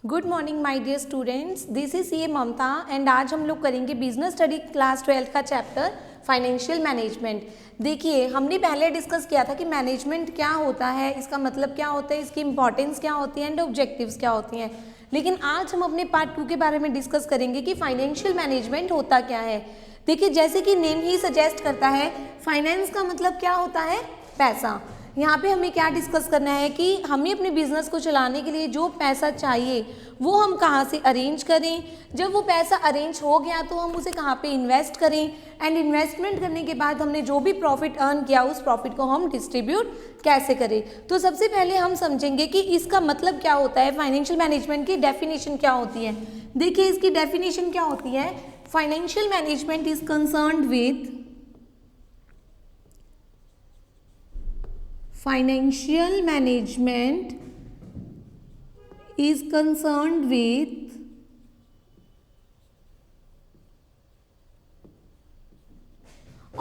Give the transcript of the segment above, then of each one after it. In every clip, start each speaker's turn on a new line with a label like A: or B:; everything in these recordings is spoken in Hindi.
A: Good morning my dear students, this is CA Mamata and आज हम लोग करेंगे बिजनेस स्टडी क्लास 12 का चैप्टर फाइनेंशियल मैनेजमेंट। देखिए, हमने पहले डिस्कस किया था कि मैनेजमेंट क्या होता है, इसका मतलब क्या होता है, इसकी इंपॉर्टेंस क्या होती है एंड ऑब्जेक्टिव्स क्या होती हैं। लेकिन आज हम अपने पार्ट 2 के बारे में डिस्कस करेंगे कि फाइनेंशियल मैनेजमेंट होता क्या है। देखिए, जैसे कि नेम ही सजेस्ट करता है, फाइनेंस का मतलब क्या होता है, पैसा। यहाँ पे हमें क्या डिस्कस करना है कि हमें अपने बिजनेस को चलाने के लिए जो पैसा चाहिए वो हम कहाँ से अरेंज करें। जब वो पैसा अरेंज हो गया तो हम उसे कहाँ पे इन्वेस्ट करें एंड इन्वेस्टमेंट करने के बाद हमने जो भी प्रॉफिट अर्न किया उस प्रॉफिट को हम डिस्ट्रीब्यूट कैसे करें। तो सबसे पहले हम समझेंगे कि इसका मतलब क्या होता है, फाइनेंशियल मैनेजमेंट की डेफिनेशन क्या होती है। देखिए, इसकी डेफिनेशन क्या होती है, financial management is concerned with Financial management is concerned with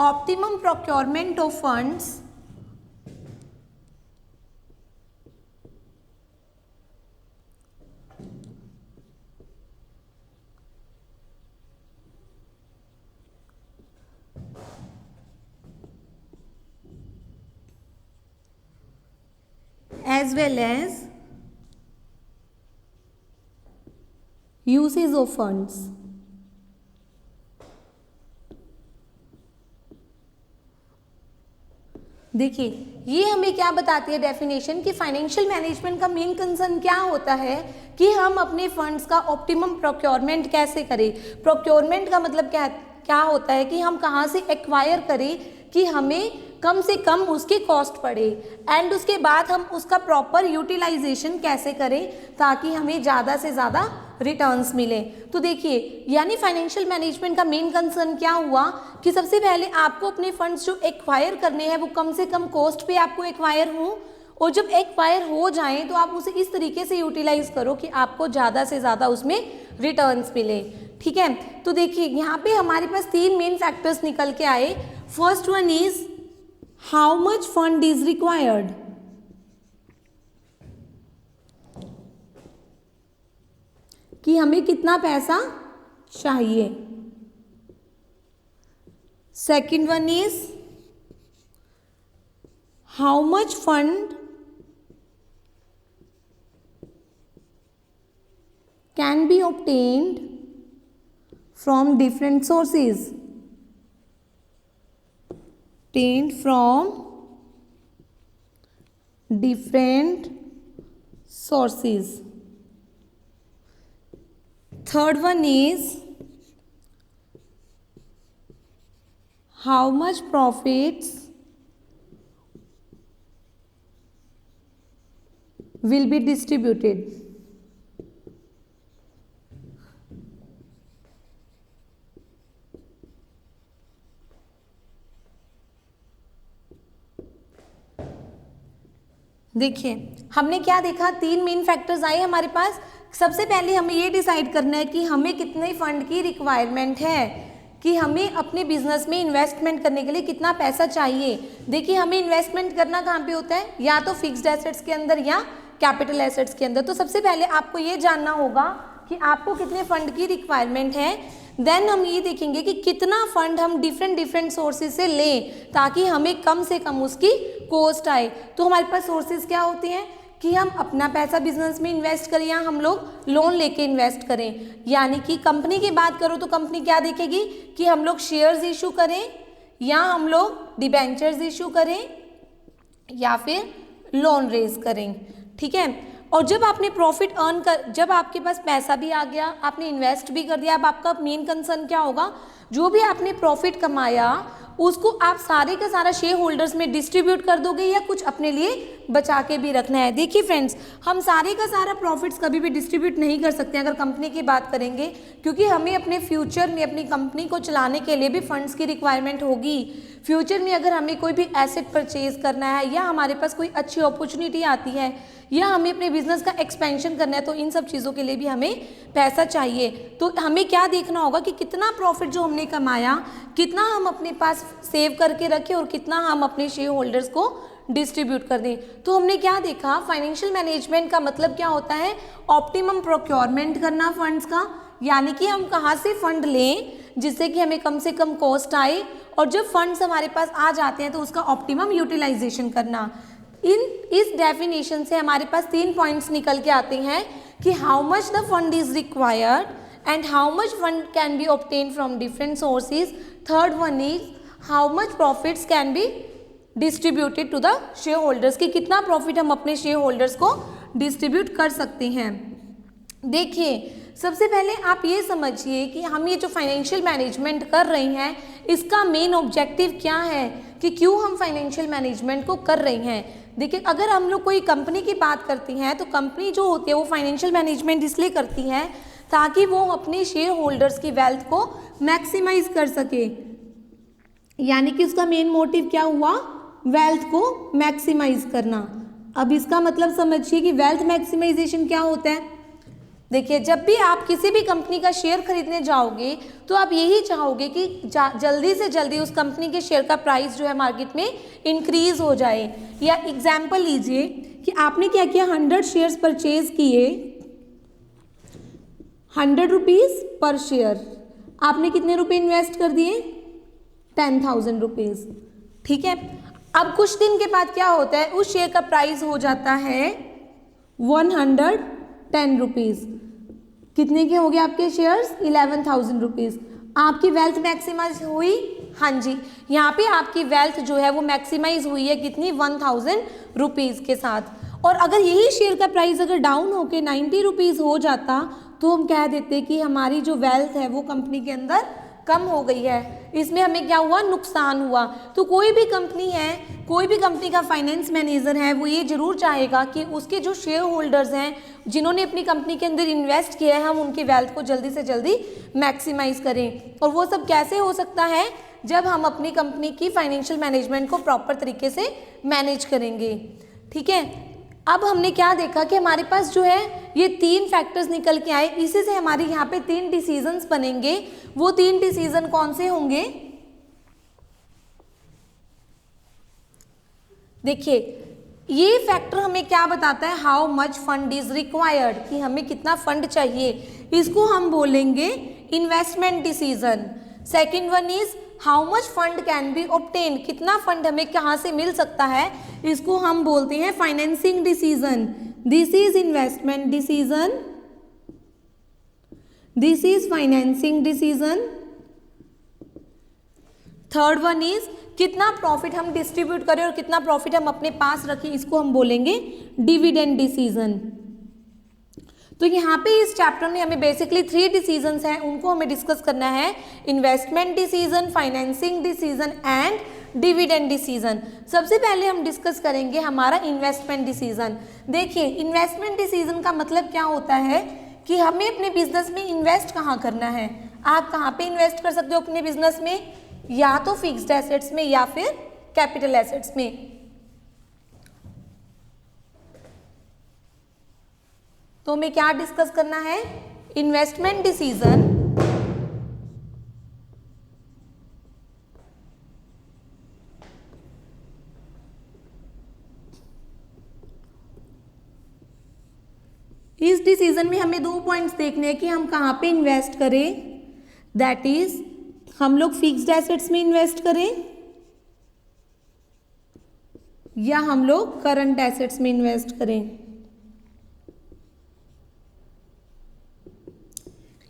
A: optimum procurement of funds as well as usage of funds। देखिए, ये हमें क्या बताती है डेफिनेशन कि फाइनेंशियल मैनेजमेंट का मेन कंसर्न क्या होता है कि हम अपने फंड्स का ऑप्टिमम प्रोक्योरमेंट कैसे करें। प्रोक्योरमेंट का मतलब क्या होता है कि हम कहाँ से एक्वायर करें कि हमें कम से कम उसकी कॉस्ट पड़े एंड उसके बाद हम उसका प्रॉपर यूटिलाइजेशन कैसे करें ताकि हमें ज़्यादा से ज़्यादा रिटर्न्स मिले। तो देखिए, यानी फाइनेंशियल मैनेजमेंट का मेन कंसर्न क्या हुआ कि सबसे पहले आपको अपने फंड्स जो एक्वायर करने हैं वो कम से कम कॉस्ट पे आपको एक्वायर हों, और जब एक्वायर हो जाएं तो आप उसे इस तरीके से यूटिलाइज करो कि आपको ज़्यादा से ज़्यादा उसमें रिटर्न्स मिले। ठीक है, तो देखिए यहाँ पे हमारे पास 3 मेन फैक्टर्स निकल के आए। First one is how much fund is required, कि हमें कितना पैसा चाहिए। Second one is how much fund can B obtained from different sources, obtained from different sources। Third one is how much profits will be distributed। देखिए, हमने क्या देखा, 3 मेन फैक्टर्स आए हमारे पास। सबसे पहले हमें ये डिसाइड करना है कि हमें कितने फंड की रिक्वायरमेंट है, कि हमें अपने बिजनेस में इन्वेस्टमेंट करने के लिए कितना पैसा चाहिए। देखिए, हमें इन्वेस्टमेंट करना कहाँ पे होता है, या तो फिक्स्ड एसेट्स के अंदर या कैपिटल एसेट्स के अंदर। तो सबसे पहले आपको ये जानना होगा कि आपको कितने फंड की रिक्वायरमेंट है। देन हम ये देखेंगे कि कितना फंड हम डिफरेंट सोर्सेज से लें ताकि हमें कम से कम उसकी कॉस्ट आए। तो हमारे पास सोर्सेज क्या होती हैं कि हम अपना पैसा बिजनेस में इन्वेस्ट करें या हम लोग लोन लेके इन्वेस्ट करें। यानी कि कंपनी की बात करो तो कंपनी क्या देखेगी कि हम लोग शेयर्स इशू करें या हम लोग डिबेंचर्स इशू करें या फिर लोन रेज करें। ठीक है, और जब आपने प्रॉफिट अर्न कर, जब आपके पास पैसा भी आ गया, आपने इन्वेस्ट भी कर दिया, अब आपका मेन कंसर्न क्या होगा, जो भी आपने प्रॉफिट कमाया उसको आप सारे का सारा शेयर होल्डर्स में डिस्ट्रीब्यूट कर दोगे या कुछ अपने लिए बचा के भी रखना है। देखिए फ्रेंड्स, हम सारे का सारा प्रॉफिट्स कभी भी डिस्ट्रीब्यूट नहीं कर सकते अगर कंपनी की बात करेंगे, क्योंकि हमें अपने फ्यूचर में अपनी कंपनी को चलाने के लिए भी फंड्स की रिक्वायरमेंट होगी। फ्यूचर में अगर हमें कोई भी एसेट परचेज करना है या हमारे पास कोई अच्छी अपॉर्चुनिटी आती है या हमें अपने बिजनेस का एक्सपेंशन करना है, तो इन सब चीज़ों के लिए भी हमें पैसा चाहिए। तो हमें क्या देखना होगा कि कितना प्रॉफिट जो हमने कमाया, कितना हम अपने पास सेव करके रखें और कितना हम अपने शेयर होल्डर्स को डिस्ट्रीब्यूट कर दें। तो हमने क्या देखा, फाइनेंशियल मैनेजमेंट का मतलब क्या होता है, ऑप्टिमम प्रोक्योरमेंट करना फंड्स का, यानी कि हम कहाँ से फंड लें जिससे कि हमें कम से कम कॉस्ट आए, और जब फंड्स हमारे पास आ जाते हैं तो उसका ऑप्टिमम यूटिलाइजेशन करना। इस डेफिनेशन से हमारे पास 3 पॉइंट्स निकल के आते हैं कि how much the fund is required and how much fund can be obtain from different sources. Third one is how much profits can be distributed to the shareholders, कि कितना प्रॉफिट हम अपने शेयर होल्डर्स को डिस्ट्रीब्यूट कर सकते हैं। देखिए, सबसे पहले आप ये समझिए कि हम ये जो फाइनेंशियल मैनेजमेंट कर रहे हैं इसका मेन ऑब्जेक्टिव क्या है, कि क्यों हम फाइनेंशियल मैनेजमेंट को कर रहे हैं। देखिए, अगर हम लोग कोई कंपनी की बात करते हैं तो कंपनी जो होती है वो फाइनेंशियल मैनेजमेंट इसलिए करती है ताकि वो अपने शेयर होल्डर्स की वेल्थ को मैक्सिमाइज कर सके, यानी कि उसका मेन मोटिव क्या हुआ, वेल्थ को मैक्सिमाइज करना। अब इसका मतलब समझिए कि वेल्थ मैक्सिमाइजेशन क्या होता है। देखिए, जब भी आप किसी भी कंपनी का शेयर खरीदने जाओगे तो आप यही चाहोगे कि जल्दी से जल्दी उस कंपनी के शेयर का प्राइस जो है मार्केट में इंक्रीज हो जाए। या एग्जाम्पल लीजिए कि आपने क्या किया, 100 शेयर्स परचेज किए, 100 रुपीज़ पर शेयर, आपने कितने रुपए इन्वेस्ट कर दिए, 10,000 रुपीज़। ठीक है, अब कुछ दिन के बाद क्या होता है, उस शेयर का प्राइस हो जाता है 110 रुपीज़। कितने के हो गए आपके शेयर्स, 11,000 रुपीज़। आपकी वेल्थ मैक्सिमाइज हुई, हाँ जी, यहाँ पे आपकी वेल्थ जो है वो मैक्सिमाइज हुई है कितनी, 1,000 रुपीज़ के साथ। और अगर यही शेयर का प्राइस अगर डाउन होके 90 रुपीज़ हो जाता तो हम कह देते कि हमारी जो वेल्थ है वो कंपनी के अंदर कम हो गई है, इसमें हमें क्या हुआ, नुकसान हुआ। तो कोई भी कंपनी है, कोई भी कंपनी का फाइनेंस मैनेजर है, वो ये जरूर चाहेगा कि उसके जो शेयर होल्डर्स हैं जिन्होंने अपनी कंपनी के अंदर इन्वेस्ट किया है, हम उनकी वेल्थ को जल्दी से जल्दी मैक्सिमाइज करें। और वो सब कैसे हो सकता है, जब हम अपनी कंपनी की फाइनेंशियल मैनेजमेंट को प्रॉपर तरीके से मैनेज करेंगे। ठीक है, अब हमने क्या देखा कि हमारे पास जो है ये 3 फैक्टर्स निकल के आए, इसी से हमारे यहाँ पे 3 डिसीजंस बनेंगे। वो 3 डिसीजन कौन से होंगे, देखिए, ये फैक्टर हमें क्या बताता है, how much fund is required, कि हमें कितना फंड चाहिए, इसको हम बोलेंगे investment decision. Second one is how much fund can be obtain, कितना फंड हमें कहाँ से मिल सकता है, इसको हम बोलते हैं financing decision. This is investment decision, this is financing decision. Third one is कितना प्रॉफिट हम डिस्ट्रीब्यूट करें और कितना प्रॉफिट हम अपने पास रखें, इसको हम बोलेंगे डिविडेंड डिसीजन। तो यहाँ पे इस चैप्टर में हमें बेसिकली 3 डिसीजंस हैं, उनको हमें डिस्कस करना है, investment decision, financing decision and dividend decision. सबसे पहले हम डिस्कस करेंगे हमारा इन्वेस्टमेंट डिसीजन। देखिए, इन्वेस्टमेंट डिसीजन का मतलब क्या होता है कि हमें अपने बिजनेस में इन्वेस्ट कहाँ करना है। आप कहाँ पे इन्वेस्ट कर सकते हो अपने बिजनेस में, या तो फिक्स्ड एसेट्स में या फिर कैपिटल एसेट्स में। तो हमें क्या डिस्कस करना है, इन्वेस्टमेंट डिसीजन, इस डिसीजन में हमें 2 पॉइंट्स देखने हैं कि हम कहाँ पे इन्वेस्ट करें, दैट इज हम लोग फिक्स्ड एसेट्स में इन्वेस्ट करें या हम लोग करंट एसेट्स में इन्वेस्ट करें।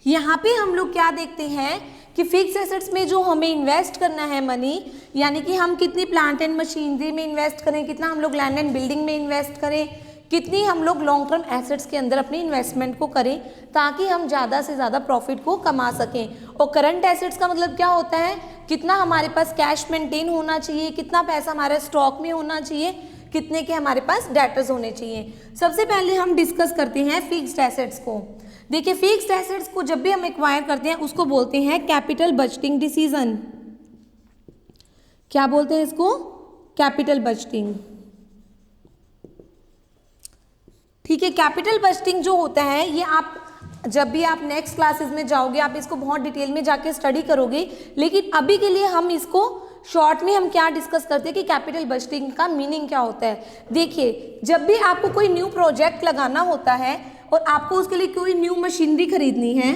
A: यहाँ पे हम लोग क्या देखते हैं कि फिक्स एसेट्स में जो हमें इन्वेस्ट करना है मनी, यानी कि हम कितनी प्लांट एंड मशीनरी में इन्वेस्ट करें, कितना हम लोग लैंड एंड बिल्डिंग में इन्वेस्ट करें, कितनी हम लोग लॉन्ग टर्म एसेट्स के अंदर अपनी इन्वेस्टमेंट को करें ताकि हम ज़्यादा से ज़्यादा प्रॉफिट को कमा सकें। और करंट एसेट्स का मतलब क्या होता है, कितना हमारे पास कैश मेंटेन होना चाहिए, कितना पैसा हमारे स्टॉक में होना चाहिए, कितने के हमारे पास डेटर्स होने चाहिए। सबसे पहले हम डिस्कस करते हैं फिक्स्ड एसेट्स को। देखिए, फिक्स्ड एसेट्स को जब भी हम एक्वायर करते हैं उसको बोलते हैं कैपिटल बजटिंग डिसीजन। क्या बोलते हैं इसको, कैपिटल बजटिंग। ठीक है, कैपिटल बजटिंग जो होता है ये आप जब भी आप नेक्स्ट क्लासेस में जाओगे आप इसको बहुत डिटेल में जाके स्टडी करोगे, लेकिन अभी के लिए हम इसको शॉर्ट में हम क्या डिस्कस करते हैं कि कैपिटल बजटिंग का मीनिंग क्या होता है। देखिए, जब भी आपको कोई न्यू प्रोजेक्ट लगाना होता है और आपको उसके लिए कोई न्यू मशीनरी खरीदनी है,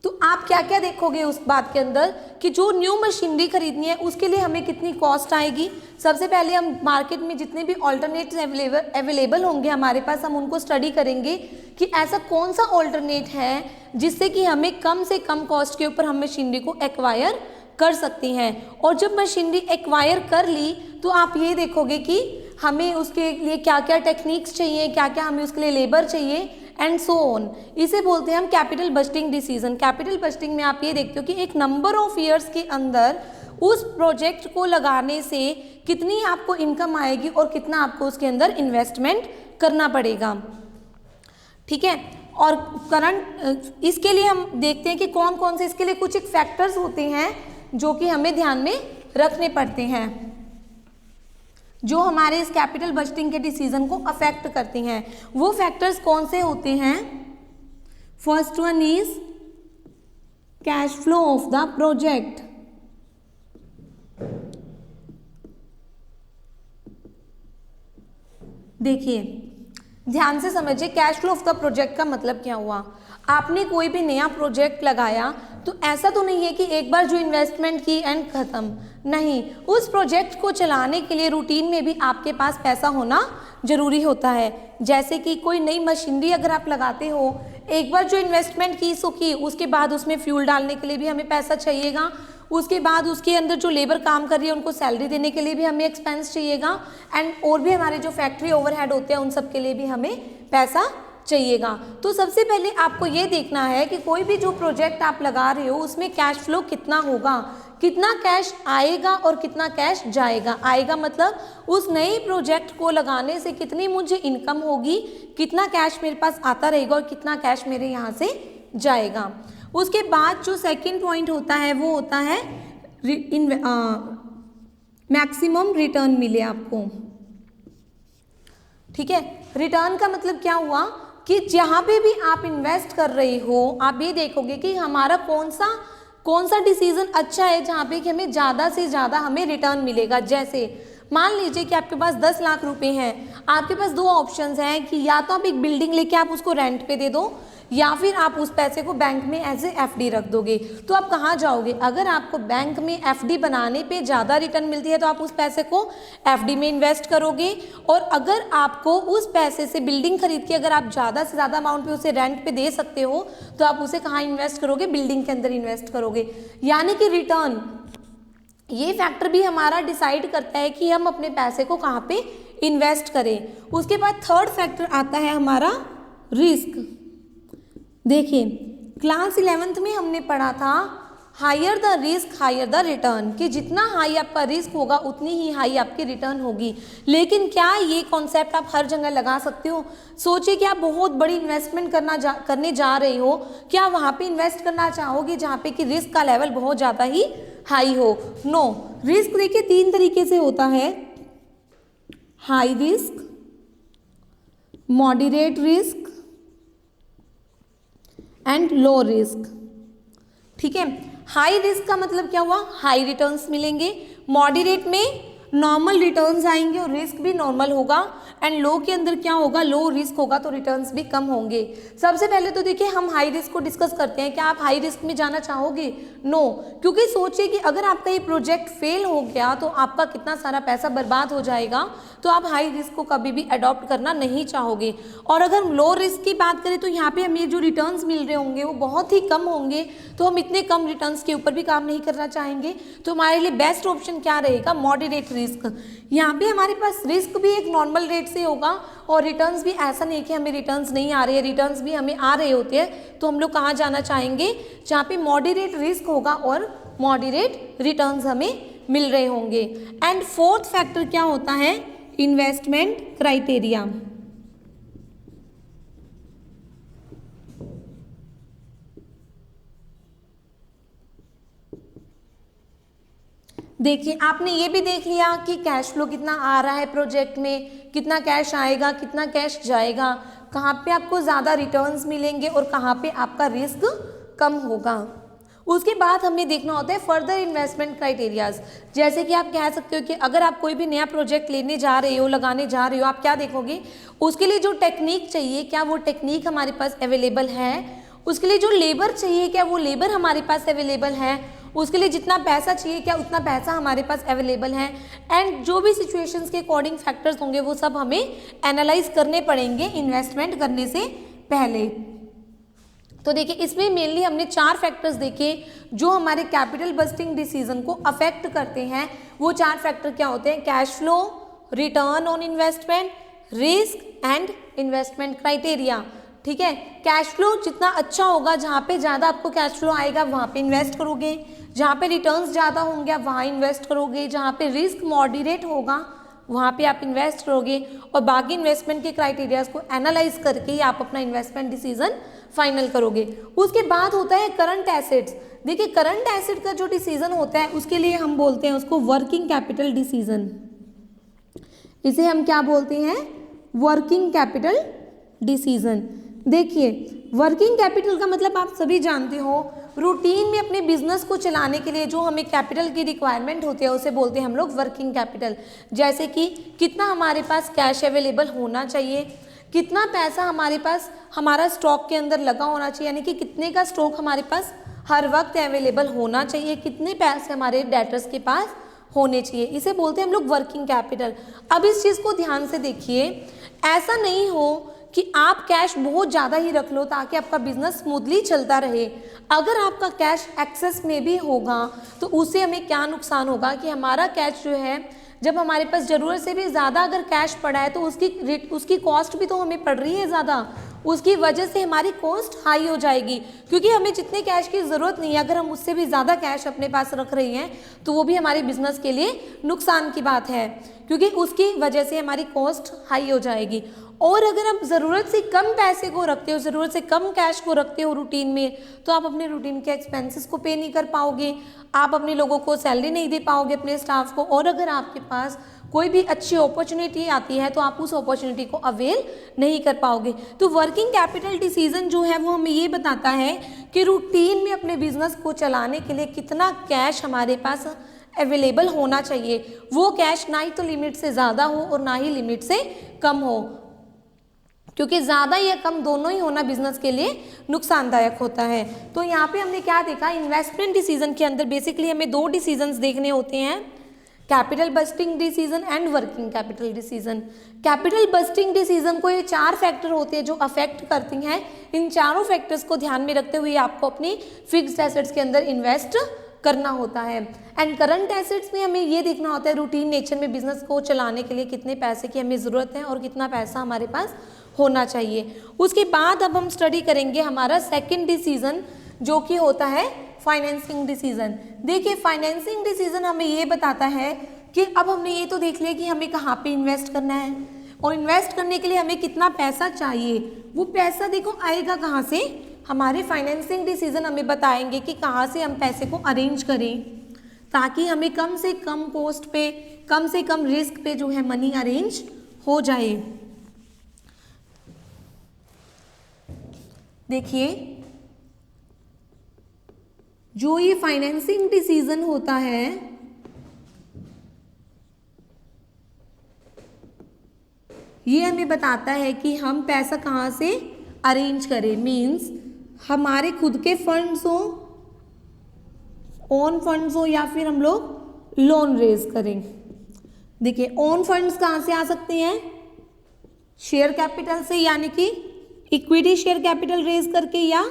A: तो आप क्या क्या देखोगे उस बात के अंदर कि जो न्यू मशीनरी खरीदनी है उसके लिए हमें कितनी कॉस्ट आएगी। सबसे पहले हम मार्केट में जितने भी ऑल्टरनेट्स अवेलेबल होंगे हमारे पास, हम उनको स्टडी करेंगे कि ऐसा कौन सा ऑल्टरनेट है जिससे कि हमें कम से कम कॉस्ट के ऊपर हम मशीनरी को एक्वायर कर सकते हैं। और जब मशीनरी एक्वायर कर ली तो आप ये देखोगे कि हमें उसके लिए क्या क्या टेक्निक्स चाहिए, क्या क्या हमें उसके लिए लेबर चाहिए एंड सो ऑन। इसे बोलते हैं हम capital budgeting decision. Capital budgeting में आप ये देखते हो कि एक नंबर ऑफ ईयर्स के अंदर उस प्रोजेक्ट को लगाने से कितनी आपको इनकम आएगी और कितना आपको उसके अंदर इन्वेस्टमेंट करना पड़ेगा। ठीक है, और करंट इसके लिए हम देखते हैं कि कौन कौन से इसके लिए कुछ एक फैक्टर्स होते हैं जो कि हमें ध्यान में रखने पड़ते हैं, जो हमारे इस कैपिटल बजटिंग के डिसीजन को अफेक्ट करते हैं। वो फैक्टर्स कौन से होते हैं? First one is cash flow of the project. देखिए, ध्यान से समझिए, cash flow of the project का मतलब क्या हुआ। आपने कोई भी नया प्रोजेक्ट लगाया तो ऐसा तो नहीं है कि एक बार जो इन्वेस्टमेंट की एंड खत्म, नहीं, उस प्रोजेक्ट को चलाने के लिए रूटीन में भी आपके पास पैसा होना जरूरी होता है। जैसे कि कोई नई मशीनरी अगर आप लगाते हो, एक बार जो इन्वेस्टमेंट की सो की, उसके बाद उसमें फ्यूल डालने के लिए भी हमें पैसा चाहिएगा, उसके बाद उसके अंदर जो लेबर काम कर रही है उनको सैलरी देने के लिए भी हमें एक्सपेंस चाहिएगा, एंड और भी हमारे जो फैक्ट्री ओवरहेड होते हैं उन सब के लिए भी हमें पैसा चाहिएगा। तो सबसे पहले आपको ये देखना है कि कोई भी जो प्रोजेक्ट आप लगा रहे हो उसमें कैश फ्लो कितना होगा, कितना कैश आएगा और कितना कैश जाएगा। आएगा मतलब उस नए प्रोजेक्ट को लगाने से कितनी मुझे इनकम होगी, कितना कैश मेरे पास आता रहेगा और कितना कैश मेरे यहाँ से जाएगा। उसके बाद जो सेकंड पॉइंट होता है वो होता है मैक्सिमम रिटर्न मिले आपको। ठीक है, रिटर्न का मतलब क्या हुआ कि जहाँ पे भी आप इन्वेस्ट कर रहे हो, आप ये देखोगे कि हमारा कौन सा डिसीजन अच्छा है जहाँ पे कि हमें ज़्यादा से ज़्यादा हमें रिटर्न मिलेगा। जैसे मान लीजिए कि आपके पास 10 लाख रुपए हैं, आपके पास दो ऑप्शंस हैं कि या तो आप एक बिल्डिंग लेके आप उसको रेंट पे दे दो, या फिर आप उस पैसे को बैंक में एज ए एफडी रख दोगे। तो आप कहाँ जाओगे? अगर आपको बैंक में एफडी बनाने पे ज़्यादा रिटर्न मिलती है तो आप उस पैसे को एफडी में इन्वेस्ट करोगे, और अगर आपको उस पैसे से बिल्डिंग खरीद के अगर आप ज़्यादा से ज़्यादा अमाउंट पे उसे रेंट पे दे सकते हो तो आप उसे कहाँ इन्वेस्ट करोगे? बिल्डिंग के अंदर इन्वेस्ट करोगे। यानी कि रिटर्न, ये फैक्टर भी हमारा डिसाइड करता है कि हम अपने पैसे को कहाँ पे इन्वेस्ट करें। उसके बाद थर्ड फैक्टर आता है हमारा रिस्क। देखिए, क्लास 11th में हमने पढ़ा था higher the risk higher the return, कि जितना हाई आपका रिस्क होगा उतनी ही हाई आपकी रिटर्न होगी। लेकिन क्या ये कॉन्सेप्ट आप हर जगह लगा सकते हो? सोचिए कि आप बहुत बड़ी इन्वेस्टमेंट करने जा रहे हो, क्या वहाँ पे इन्वेस्ट करना चाहोगे जहाँ पे कि रिस्क का लेवल बहुत ज़्यादा ही हाई हो? नो। रिस्क देखिए 3 तरीके से होता है, high risk, moderate risk and low risk. ठीक है, हाई रिस्क का मतलब क्या हुआ? हाई रिटर्न्स मिलेंगे। मॉडरेट में नॉर्मल रिटर्न्स आएंगे और रिस्क भी नॉर्मल होगा, एंड लो के अंदर क्या होगा? लो रिस्क होगा तो रिटर्न्स भी कम होंगे। सबसे पहले तो देखिए हम हाई रिस्क को डिस्कस करते हैं। क्या आप हाई रिस्क में जाना चाहोगे? नो, क्योंकि सोचिए कि अगर आपका ये प्रोजेक्ट फेल हो गया तो आपका कितना सारा पैसा बर्बाद हो जाएगा, तो आप हाई रिस्क को कभी भी अडॉप्ट करना नहीं चाहोगे। और अगर हम लो रिस्क की बात करें तो यहाँ पे हमें जो रिटर्न्स मिल रहे होंगे वो बहुत ही कम होंगे, तो हम इतने कम रिटर्न्स के ऊपर भी काम नहीं करना चाहेंगे। तो हमारे लिए बेस्ट ऑप्शन क्या रहेगा? Moderate risk. यहाँ पे हमारे पास रिस्क भी एक नॉर्मल रेट से होगा और रिटर्न्स भी ऐसा नहीं कि हमें रिटर्न्स नहीं आ रहे हैं, रिटर्न्स भी हमें आ रहे होते हैं। तो हम लोग कहाँ जाना चाहेंगे? जहाँ पे मॉडरेट रिस्क होगा और मॉडरेट रिटर्न्स हमें मिल रहे होंगे। एंड फोर्थ फैक्टर क्या होता है? Investment criteria. देखिए, आपने ये भी देख लिया कि कैश फ्लो कितना आ रहा है प्रोजेक्ट में, कितना कैश आएगा, कितना कैश जाएगा, कहाँ पे आपको ज़्यादा रिटर्न्स मिलेंगे और कहाँ पे आपका रिस्क कम होगा। उसके बाद हमें देखना होता है फर्दर इन्वेस्टमेंट क्राइटेरियाज। जैसे कि आप कह सकते हो कि अगर आप कोई भी नया प्रोजेक्ट लेने जा रहे हो, लगाने जा रहे हो, आप क्या देखोगे, उसके लिए जो टेक्निक चाहिए क्या वो टेक्निक हमारे पास अवेलेबल है, उसके लिए जो लेबर चाहिए क्या वो लेबर हमारे पास अवेलेबल है, उसके लिए जितना पैसा चाहिए क्या उतना पैसा हमारे पास अवेलेबल है। एंड जो भी सिचुएशंस के अकॉर्डिंग फैक्टर्स होंगे वो सब हमें एनालाइज करने पड़ेंगे इन्वेस्टमेंट करने से पहले। तो देखिए इसमें मेनली हमने 4 फैक्टर्स देखे जो हमारे कैपिटल बस्टिंग डिसीजन को अफेक्ट करते हैं। वो 4 फैक्टर क्या होते हैं, cash flow, return on investment, risk and investment criteria. ठीक है, कैश फ्लो जितना अच्छा होगा, जहाँ पे ज़्यादा आपको कैश फ्लो आएगा वहाँ पे इन्वेस्ट करोगे, जहाँ पे रिटर्न्स ज़्यादा होंगे आप वहाँ इन्वेस्ट करोगे, जहाँ पे रिस्क मॉडरेट होगा वहाँ पे आप इन्वेस्ट करोगे, और बाकी इन्वेस्टमेंट के क्राइटेरियाज को एनालाइज करके ही आप अपना इन्वेस्टमेंट डिसीजन फाइनल करोगे। उसके बाद होता है करंट एसेट्स। देखिए करंट एसेट का जो डिसीजन होता है उसके लिए हम बोलते हैं उसको वर्किंग कैपिटल डिसीजन। इसे हम क्या बोलते हैं, वर्किंग कैपिटल डिसीजन। देखिए वर्किंग कैपिटल का मतलब आप सभी जानते हो, रूटीन में अपने बिजनेस को चलाने के लिए जो हमें कैपिटल की रिक्वायरमेंट होती है उसे बोलते हैं हम लोग वर्किंग कैपिटल। जैसे कि कितना हमारे पास कैश अवेलेबल होना चाहिए, कितना पैसा हमारे पास हमारा स्टॉक के अंदर लगा होना चाहिए, यानी कि कितने का स्टॉक हमारे पास हर वक्त अवेलेबल होना चाहिए, कितने पैसे हमारे डेटर्स के पास होने चाहिए, इसे बोलते हैं हम लोग वर्किंग कैपिटल। अब इस चीज़ को ध्यान से देखिए, ऐसा नहीं हो कि आप कैश बहुत ज़्यादा ही रख लो ताकि आपका बिजनेस स्मूथली चलता रहे। अगर आपका कैश एक्सेस में भी होगा तो उससे हमें क्या नुकसान होगा कि हमारा कैश जो है, जब हमारे पास ज़रूरत से भी ज़्यादा अगर कैश पड़ा है तो उसकी कॉस्ट भी तो हमें पड़ रही है ज़्यादा, उसकी वजह से हमारी कॉस्ट हाई हो जाएगी, क्योंकि हमें जितने कैश की ज़रूरत नहीं है अगर हम उससे भी ज़्यादा कैश अपने पास रख रहे हैं तो वो भी हमारे बिजनेस के लिए नुकसान की बात है, क्योंकि उसकी वजह से हमारी कॉस्ट हाई हो जाएगी। और अगर आप ज़रूरत से कम पैसे को रखते हो, ज़रूरत से कम कैश को रखते हो रूटीन में, तो आप अपने रूटीन के एक्सपेंसेस को पे नहीं कर पाओगे, आप अपने लोगों को सैलरी नहीं दे पाओगे, अपने स्टाफ को, और अगर आपके पास कोई भी अच्छी अपॉर्चुनिटी आती है तो आप उस अपॉर्चुनिटी को अवेल नहीं कर पाओगे। तो वर्किंग कैपिटल डिसीजन जो है वो हमें ये बताता है कि रूटीन में अपने बिजनेस को चलाने के लिए कितना कैश हमारे पास अवेलेबल होना चाहिए। वो कैश ना ही तो लिमिट से ज़्यादा हो और ना ही लिमिट से कम हो, क्योंकि ज़्यादा या कम दोनों ही होना बिजनेस के लिए नुकसानदायक होता है। तो यहाँ पे हमने क्या देखा, इन्वेस्टमेंट डिसीजन के अंदर बेसिकली हमें 2 डिसीजंस देखने होते हैं, capital budgeting decision and working capital decision. Capital budgeting decision को ये 4 फैक्टर होते हैं जो अफेक्ट करती हैं। इन चारों फैक्टर्स को ध्यान में रखते हुए आपको अपनी फिक्स्ड एसेट्स के अंदर इन्वेस्ट करना होता है। एंड करंट एसेट्स में हमें ये देखना होता है रूटीन नेचर में बिजनेस को चलाने के लिए कितने पैसे की हमें ज़रूरत है और कितना पैसा हमारे पास होना चाहिए। उसके बाद अब हम स्टडी करेंगे हमारा सेकंड डिसीजन जो कि होता है फाइनेंसिंग डिसीजन। देखिए फाइनेंसिंग डिसीजन हमें ये बताता है कि अब हमने ये तो देख लिया कि हमें कहाँ पे इन्वेस्ट करना है और इन्वेस्ट करने के लिए हमें कितना पैसा चाहिए। वो पैसा देखो आएगा कहाँ से, हमारे फाइनेंसिंग डिसीजन हमें बताएंगे कि कहाँ से हम पैसे को अरेंज करें ताकि हमें कम से कम कॉस्ट पे, कम से कम रिस्क पे जो है मनी अरेंज हो जाए। देखिए जो ये फाइनेंसिंग डिसीजन होता है ये हमें बताता है कि हम पैसा कहाँ से अरेंज करें। मीन्स हमारे खुद के फंड्स हो, ओन फंड्स हो, या फिर हम लोग लोन रेज करें। देखिए ओन फंड्स कहाँ से आ सकते हैं, शेयर कैपिटल से, यानी कि इक्विटी शेयर कैपिटल रेज करके या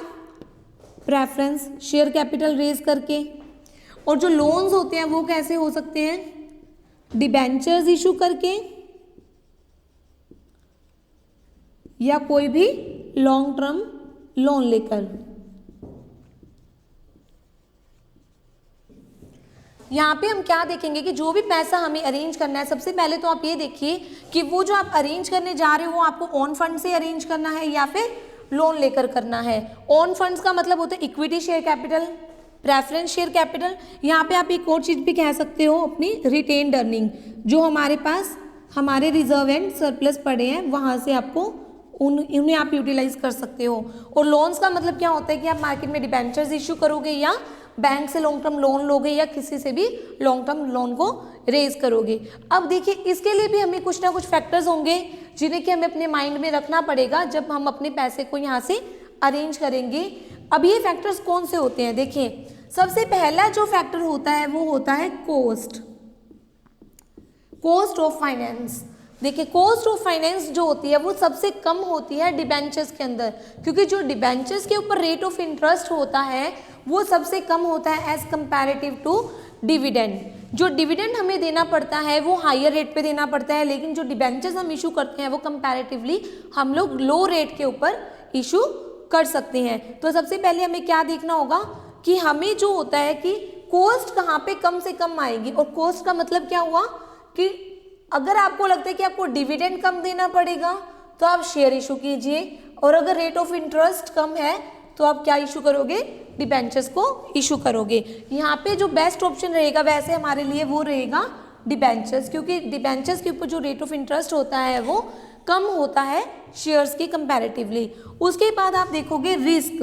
A: प्रेफरेंस शेयर कैपिटल रेज करके। और जो लोन्स होते हैं वो कैसे हो सकते हैं, डिबेंचर्स इशू करके या कोई भी लॉन्ग टर्म लोन लेकर। यहाँ पे हम क्या देखेंगे कि जो भी पैसा हमें अरेंज करना है, सबसे पहले तो आप ये देखिए कि वो जो आप अरेंज करने जा रहे हो वो आपको ओन फंड से अरेंज करना है या फिर लोन लेकर करना है। ओन फंड्स का मतलब होता है equity share capital, preference share capital. यहाँ पे आप एक और चीज़ भी कह सकते हो अपनी रिटेन्ड अर्निंग, जो हमारे पास हमारे रिजर्व एंड सरप्लस पड़े हैं वहाँ से आपको उन्हें आप यूटिलाइज कर सकते हो। और लोन्स का मतलब क्या होता है कि आप मार्केट में डिबेंचर्स इशू करोगे या बैंक से लॉन्ग टर्म लोन लोगे या किसी से भी लॉन्ग टर्म लोन को रेज करोगे। अब देखिए इसके लिए भी हमें कुछ ना कुछ फैक्टर्स होंगे जिन्हें कि हमें अपने माइंड में रखना पड़ेगा जब हम अपने पैसे को यहाँ से अरेंज करेंगे। अब ये फैक्टर्स कौन से होते हैं, देखिए सबसे पहला जो फैक्टर होता है वो होता है कॉस्ट ऑफ फाइनेंस। देखिए कॉस्ट ऑफ फाइनेंस जो होती है वो सबसे कम होती है डिबेंचर्स के अंदर, क्योंकि जो डिबेंचर्स के ऊपर रेट ऑफ इंटरेस्ट होता है वो सबसे कम होता है एज कंपैरेटिव टू डिविडेंड। जो डिविडेंड हमें देना पड़ता है वो हायर रेट पे देना पड़ता है, लेकिन जो डिबेंचर्स हम इशू करते हैं वो कंपैरेटिवली हम लोग लो रेट के ऊपर इशू कर सकते हैं। तो सबसे पहले हमें क्या देखना होगा कि हमें जो होता है कि कॉस्ट कहाँ पे कम से कम आएगी। और कॉस्ट का मतलब क्या हुआ कि अगर आपको लगता है कि आपको डिविडेंड कम देना पड़ेगा तो आप शेयर इशू कीजिए, और अगर रेट ऑफ इंटरेस्ट कम है तो आप क्या इशू करोगे, डिबेंचर्स को इशू करोगे। यहाँ पे जो बेस्ट ऑप्शन रहेगा वैसे हमारे लिए वो रहेगा डिबेंचर्स, क्योंकि डिबेंचर्स के ऊपर जो रेट ऑफ इंटरेस्ट होता है वो कम होता है शेयर्स के कंपैरेटिवली। उसके बाद आप देखोगे रिस्क।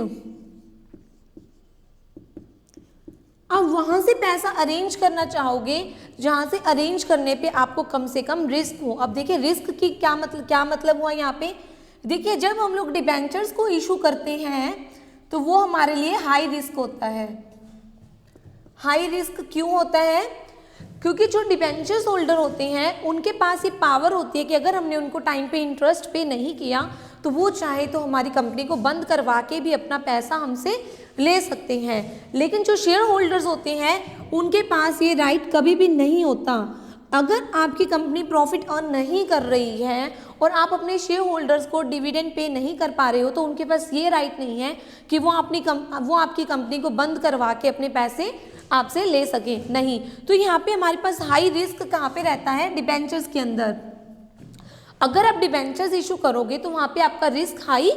A: आप वहां से पैसा अरेंज करना चाहोगे जहां से अरेंज करने पे आपको कम से कम रिस्क हो। अब देखिए रिस्क की क्या मतलब हुआ यहाँ पे, देखिए जब हम लोग डिबेंचर्स को इशू करते हैं तो वो हमारे लिए हाई रिस्क होता है। हाई रिस्क क्यों होता है, क्योंकि जो डिबेंचर्स होल्डर होते हैं उनके पास ये पावर होती है कि अगर हमने उनको टाइम पे इंटरेस्ट पे नहीं किया तो वो चाहे तो हमारी कंपनी को बंद करवा के भी अपना पैसा हमसे ले सकते हैं। लेकिन जो शेयर होल्डर्स होते हैं उनके पास ये राइट कभी भी नहीं होता। अगर आपकी कंपनी प्रॉफिट अर्न नहीं कर रही है और आप अपने शेयर होल्डर्स को डिविडेंड पे नहीं कर पा रहे हो तो उनके पास ये राइट नहीं है कि वो आपकी कंपनी को बंद करवा के अपने पैसे आपसे ले सके, नहीं। तो यहाँ पे हमारे पास हाई रिस्क कहाँ पे रहता है, डिबेंचर्स के अंदर। अगर आप डिबेंचर्स इशू करोगे तो वहाँ पे आपका रिस्क हाई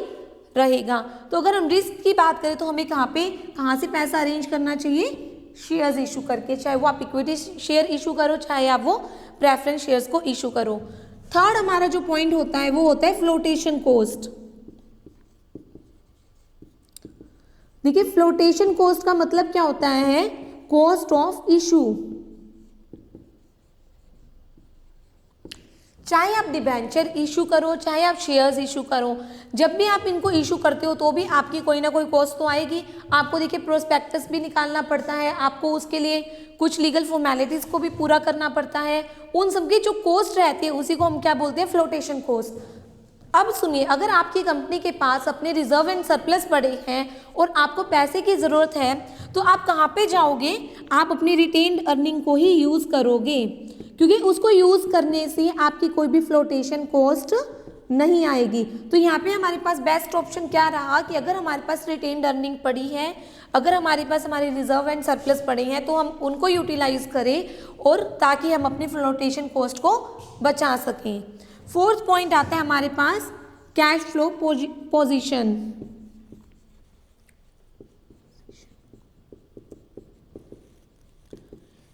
A: रहेगा। तो अगर हम रिस्क की बात करें तो हमें कहाँ से पैसा अरेंज करना चाहिए, शेयर्स इशू करके, चाहे वो आप इक्विटी शेयर इशू करो चाहे आप वो प्रेफरेंस शेयर्स को इशू करो। थर्ड हमारा जो पॉइंट होता है वो होता है फ्लोटेशन कॉस्ट। देखिए फ्लोटेशन कॉस्ट का मतलब क्या होता है, कॉस्ट ऑफ इशू। चाहे आप डिबेंचर इशू करो चाहे आप शेयर्स इशू करो, जब भी आप इनको इशू करते हो तो भी आपकी कोई ना कोई कॉस्ट तो आएगी। आपको देखिए प्रोस्पेक्टस भी निकालना पड़ता है, आपको उसके लिए कुछ लीगल फॉर्मेलिटीज़ को भी पूरा करना पड़ता है। उन सबकी जो कॉस्ट रहती है उसी को हम क्या बोलते हैं, फ्लोटेशन कॉस्ट। अब सुनिए, अगर आपकी कंपनी के पास अपने रिजर्व एंड सरप्लस पड़े हैं और आपको पैसे की ज़रूरत है तो आप कहाँ पे जाओगे, आप अपनी रिटेन्ड अर्निंग को ही यूज़ करोगे, क्योंकि उसको यूज़ करने से आपकी कोई भी फ्लोटेशन कॉस्ट नहीं आएगी। तो यहाँ पे हमारे पास बेस्ट ऑप्शन क्या रहा कि अगर हमारे पास रिटेन्ड अर्निंग पड़ी है, अगर हमारे पास हमारे रिजर्व एंड सरप्लस पड़े हैं तो हम उनको यूटिलाइज करें और ताकि हम अपनी फ्लोटेशन कॉस्ट को बचा सकें। फोर्थ पॉइंट आता है हमारे पास कैश फ्लो पोजीशन।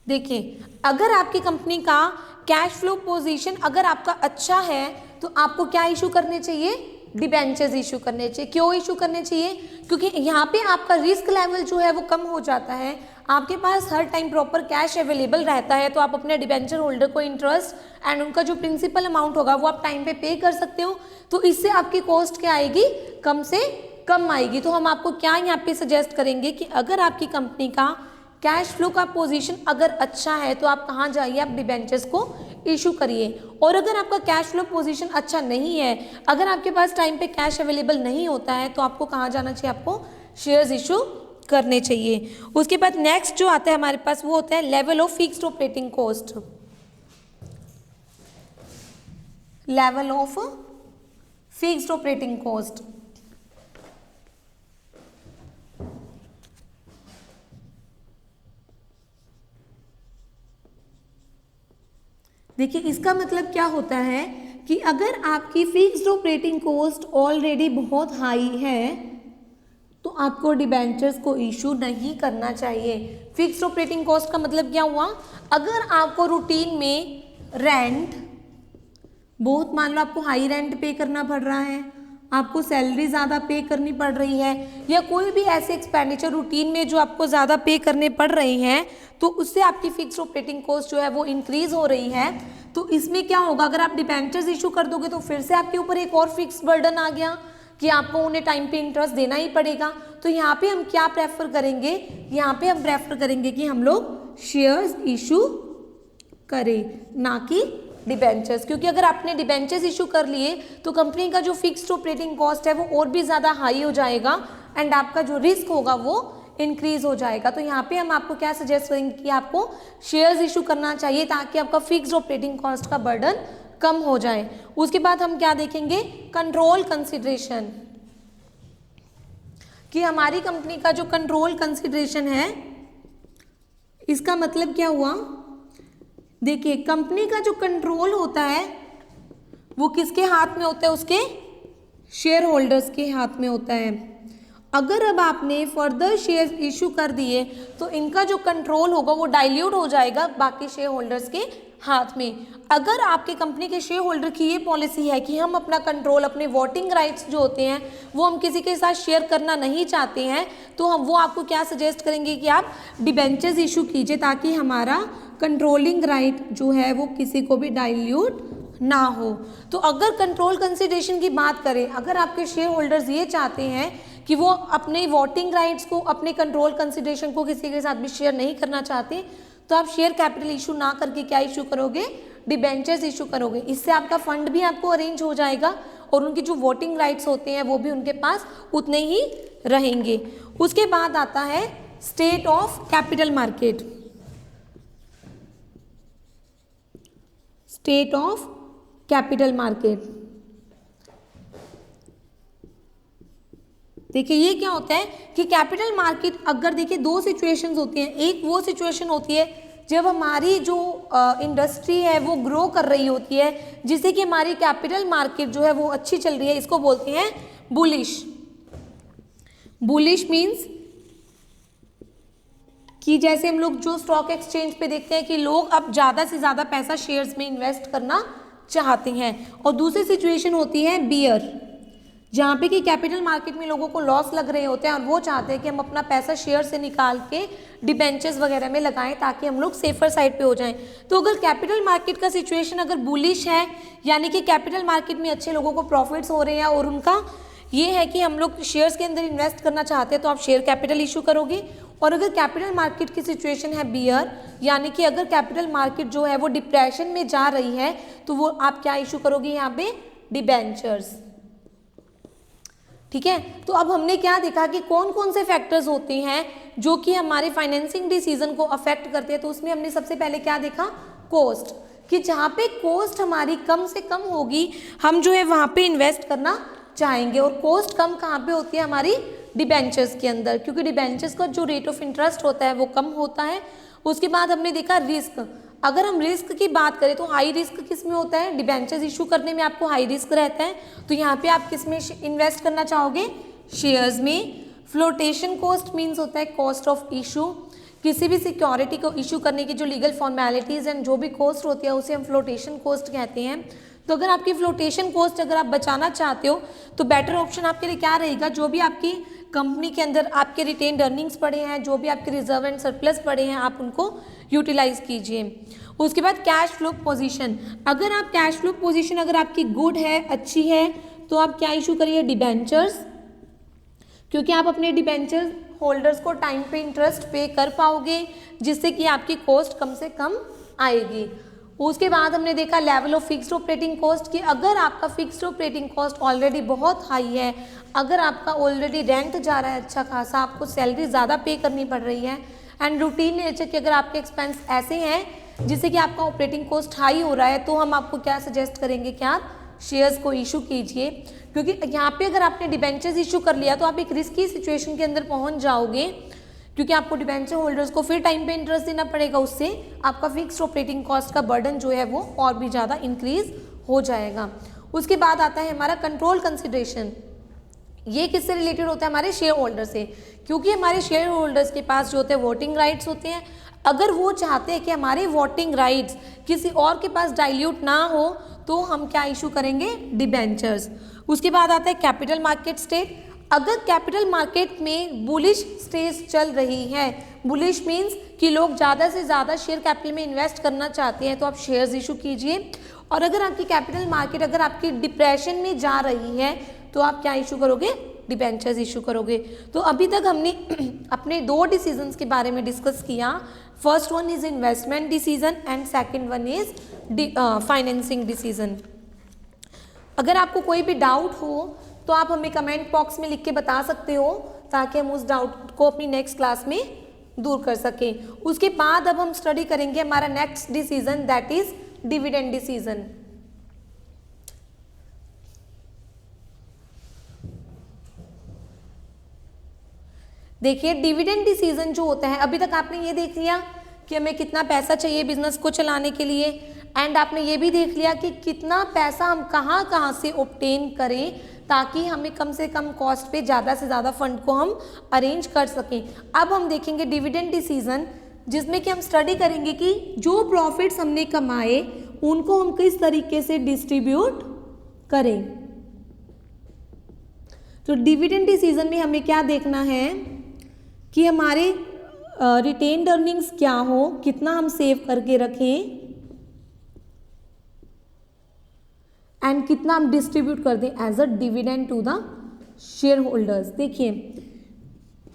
A: देखिए अगर आपकी कंपनी का कैश फ्लो पोजीशन अगर आपका अच्छा है तो आपको क्या इशू करने चाहिए, डिबेंचर्स इशू करने चाहिए। क्यों इशू करने चाहिए, क्योंकि यहाँ पे आपका रिस्क लेवल जो है वो कम हो जाता है, आपके पास हर टाइम प्रॉपर कैश अवेलेबल रहता है, तो आप अपने डिबेंचर होल्डर को इंटरेस्ट एंड उनका जो प्रिंसिपल अमाउंट होगा वो आप टाइम पे कर सकते हो। तो इससे आपकी कॉस्ट क्या आएगी, कम से कम आएगी। तो हम आपको क्या यहाँ पे सजेस्ट करेंगे कि अगर आपकी कंपनी का कैश फ्लो का पोजीशन अगर अच्छा है तो आप कहाँ जाइए, आप डिबेंचर्स को इशू करिए। और अगर आपका कैश फ्लो पोजीशन अच्छा नहीं है, अगर आपके पास टाइम पे कैश अवेलेबल नहीं होता है तो आपको कहाँ जाना चाहिए, आपको शेयर्स इशू करने चाहिए। उसके बाद नेक्स्ट जो आता है हमारे पास वो होता है level of fixed operating cost. Level of fixed operating cost, देखिए इसका मतलब क्या होता है कि अगर आपकी फिक्स्ड ऑपरेटिंग कॉस्ट ऑलरेडी बहुत हाई है तो आपको डिबेंचर्स को इशू नहीं करना चाहिए। फिक्स्ड ऑपरेटिंग कॉस्ट का मतलब क्या हुआ, अगर आपको रूटीन में रेंट बहुत, मान लो आपको हाई रेंट पे करना पड़ रहा है, आपको सैलरी ज़्यादा पे करनी पड़ रही है, या कोई भी ऐसे एक्सपेंडिचर रूटीन में जो आपको ज़्यादा पे करने पड़ रही हैं, तो उससे आपकी फिक्स ऑपरेटिंग कॉस्ट जो है वो इंक्रीज हो रही है। तो इसमें क्या होगा, अगर आप डिबेंचर्स इशू कर दोगे तो फिर से आपके ऊपर एक और फिक्स बर्डन आ गया कि आपको उन्हें टाइम पे इंटरेस्ट देना ही पड़ेगा। तो यहाँ पे हम क्या प्रेफर करेंगे, यहाँ पे हम प्रेफर करेंगे कि हम लोग शेयर्स इशू करें, ना कि डिबेंचर्स, क्योंकि अगर आपने डिबेंचर्स इशू कर लिए तो कंपनी का जो फिक्स्ड ऑपरेटिंग कॉस्ट है वो और भी ज़्यादा हाई हो जाएगा एंड आपका जो रिस्क होगा वो इंक्रीज हो जाएगा। तो यहाँ पे हम आपको क्या सजेस्ट करेंगे कि आपको शेयर्स इशू करना चाहिए ताकि आपका फिक्स्ड ऑपरेटिंग कॉस्ट का बर्डन कम हो जाए। उसके बाद हम क्या देखेंगे, कंट्रोल कंसिडरेशन, कि हमारी कंपनी का जो कंट्रोल कंसिडरेशन है, इसका मतलब क्या हुआ, देखिए कंपनी का जो कंट्रोल होता है वो किसके हाथ में होता है, उसके शेयर होल्डर्स के हाथ में होता है। अगर अब आपने फर्दर शेयर इशू कर दिए तो इनका जो कंट्रोल होगा वो डाइल्यूट हो जाएगा बाकी शेयर होल्डर्स के हाथ में। अगर आपके कंपनी के शेयर होल्डर की ये पॉलिसी है कि हम अपना कंट्रोल, अपने वोटिंग राइट्स जो होते हैं वो हम किसी के साथ शेयर करना नहीं चाहते हैं, तो हम वो आपको क्या सजेस्ट करेंगे कि आप डिबेंचर्स इशू कीजिए ताकि हमारा कंट्रोलिंग राइट जो है वो किसी को भी डाइल्यूट ना हो। तो अगर कंट्रोल कंसिडरेशन की बात करें, अगर आपके शेयर होल्डर्स ये चाहते हैं कि वो अपने वोटिंग राइट्स को, अपने कंट्रोल कंसिडरेशन को किसी के साथ भी शेयर नहीं करना चाहते, तो आप शेयर कैपिटल इशू ना करके क्या इशू करोगे, डिबेंचर्स इशू करोगे। इससे आपका फंड भी आपको अरेंज हो जाएगा और उनकी जो वोटिंग राइट्स होते हैं वो भी उनके पास उतने ही रहेंगे। उसके बाद आता है state of capital market, state of capital market. देखिए ये क्या होता है कि कैपिटल मार्केट, अगर देखिए दो सिचुएशंस होती हैं। एक वो सिचुएशन होती है जब हमारी जो इंडस्ट्री है वो ग्रो कर रही होती है, जिससे कि हमारी कैपिटल मार्केट जो है वो अच्छी चल रही है, इसको बोलते हैं बुलिश। बुलिश मीन्स कि जैसे हम लोग जो स्टॉक एक्सचेंज पे देखते हैं कि लोग अब ज़्यादा से ज़्यादा पैसा शेयर्स में इन्वेस्ट करना चाहते हैं। और दूसरी सिचुएशन होती है बियर, जहाँ पे कि कैपिटल मार्केट में लोगों को लॉस लग रहे होते हैं और वो चाहते हैं कि हम अपना पैसा शेयर से निकाल के डिबेंचर्स वगैरह में लगाएं ताकि हम लोग सेफर साइड पे हो जाएं। तो अगर कैपिटल मार्केट का सिचुएशन अगर बुलिश है, यानी कि कैपिटल मार्केट में अच्छे लोगों को प्रॉफिट्स हो रहे हैं और उनका ये है कि हम लोग शेयर्स के अंदर इन्वेस्ट करना चाहते हैं, तो आप शेयर कैपिटल इशू करोगे। और अगर कैपिटल मार्केट की सिचुएशन है बियर, यानी कि अगर कैपिटल मार्केट जो है वो डिप्रेशन में जा रही है, तो वो आप क्या इशू करोगे यहाँ पे, डिबेंचर्स। ठीक है, तो अब हमने क्या देखा कि कौन कौन से फैक्टर्स होते हैं जो कि हमारे फाइनेंसिंग डिसीजन को अफेक्ट करते हैं। तो उसमें हमने सबसे पहले क्या देखा, कोस्ट, कि जहाँ पे कोस्ट हमारी कम से कम होगी हम जो है वहाँ पे इन्वेस्ट करना चाहेंगे। और कोस्ट कम कहाँ पे होती है, हमारी डिबेंचर्स के अंदर, क्योंकि डिबेंचर्स का जो रेट ऑफ इंटरेस्ट होता है वो कम होता है। उसके बाद हमने देखा रिस्क, अगर हम रिस्क की बात करें तो हाई रिस्क किस में होता है, डिबेंचर्स इशू करने में आपको हाई रिस्क रहता है, तो यहाँ पे आप किस में इन्वेस्ट करना चाहोगे, शेयर्स में। फ्लोटेशन कॉस्ट मीन्स होता है कॉस्ट ऑफ इशू, किसी भी सिक्योरिटी को इशू करने की जो लीगल फॉर्मेलिटीज़ एंड जो भी कॉस्ट होती है उसे हम फ्लोटेशन कॉस्ट कहते हैं। तो अगर आपकी फ्लोटेशन कॉस्ट अगर आप बचाना चाहते हो तो बेटर ऑप्शन आपके लिए क्या रहेगा, जो भी आपकी कंपनी के अंदर आपके रिटेन्ड अर्निंग्स पड़े हैं, जो भी आपके रिजर्व एंड सरप्लस पड़े हैं, आप उनको यूटिलाइज कीजिए। उसके बाद कैश फ्लो पोजीशन, अगर आप कैश फ्लो पोजीशन अगर आपकी गुड है, अच्छी है, तो आप क्या इशू करिए, डिबेंचर्स, क्योंकि आप अपने डिबेंचर होल्डर्स को टाइम पे इंटरेस्ट पे कर पाओगे, जिससे कि आपकी कॉस्ट कम से कम आएगी। उसके बाद हमने देखा level of fixed operating cost, कि अगर आपका फिक्स्ड ऑपरेटिंग कॉस्ट ऑलरेडी बहुत हाई है, अगर आपका ऑलरेडी रेंट जा रहा है अच्छा खासा, आपको सैलरी ज़्यादा पे करनी पड़ रही है एंड रूटीन नेचर के अगर आपके एक्सपेंस ऐसे हैं जिससे कि आपका ऑपरेटिंग कॉस्ट हाई हो रहा है, तो हम आपको क्या सजेस्ट करेंगे कि आप शेयर्स को इशू कीजिए। क्योंकि यहाँ पे अगर आपने डिबेंचर्स इशू कर लिया तो आप एक रिस्की सिचुएशन के अंदर पहुँच जाओगे, क्योंकि आपको डिबेंचर होल्डर्स को फिर टाइम पे इंटरेस्ट देना पड़ेगा, उससे आपका फिक्स्ड ऑपरेटिंग कॉस्ट का बर्डन जो है वो और भी ज़्यादा इंक्रीज हो जाएगा। उसके बाद आता है हमारा कंट्रोल कंसिडरेशन, ये किससे रिलेटेड होता है, हमारे शेयर होल्डर से, क्योंकि हमारे शेयर होल्डर्स के पास जो होते हैं वोटिंग राइट्स होते हैं। अगर वो चाहते हैं कि हमारे वोटिंग राइट्स किसी और के पास डाइल्यूट ना हो, तो हम क्या इशू करेंगे, डिबेंचर्स। उसके बाद आता है कैपिटल मार्केट स्टेट। अगर कैपिटल मार्केट में बुलिश स्टेज चल रही है, बुलिश मीन्स कि लोग ज़्यादा से ज़्यादा शेयर कैपिटल में इन्वेस्ट करना चाहते हैं, तो आप शेयर्स इशू कीजिए। और अगर आपकी कैपिटल मार्केट अगर आपकी डिप्रेशन में जा रही है तो आप क्या इशू करोगे, डिबेंचर्स इशू करोगे। तो अभी तक हमने अपने 2 डिसीजंस के बारे में डिस्कस किया। First one is investment decision and second one is financing decision. अगर आपको कोई भी डाउट हो तो आप हमें कमेंट बॉक्स में लिख के बता सकते हो, ताकि हम उस डाउट को अपनी नेक्स्ट क्लास में दूर कर सकें। उसके बाद अब हम स्टडी करेंगे हमारा next decision, that is dividend decision. देखिए डिविडेंड डिसीजन जो होता है, अभी तक आपने ये देख लिया कि हमें कितना पैसा चाहिए बिजनेस को चलाने के लिए, एंड आपने ये भी देख लिया कि कितना पैसा हम कहाँ कहाँ से ऑब्टेन करें ताकि हमें कम से कम कॉस्ट पे ज़्यादा से ज़्यादा फंड को हम अरेंज कर सकें। अब हम देखेंगे डिविडेंड डिसीजन, जिसमें कि हम स्टडी करेंगे कि जो प्रॉफिट्स हमने कमाए उनको हम किस तरीके से डिस्ट्रीब्यूट करें। तो डिविडेंड डिसीजन में हमें क्या देखना है कि हमारे रिटेन्ड अर्निंग्स क्या हो, कितना हम सेव करके रखें एंड कितना हम डिस्ट्रीब्यूट कर दें as a dividend to the shareholders. देखिए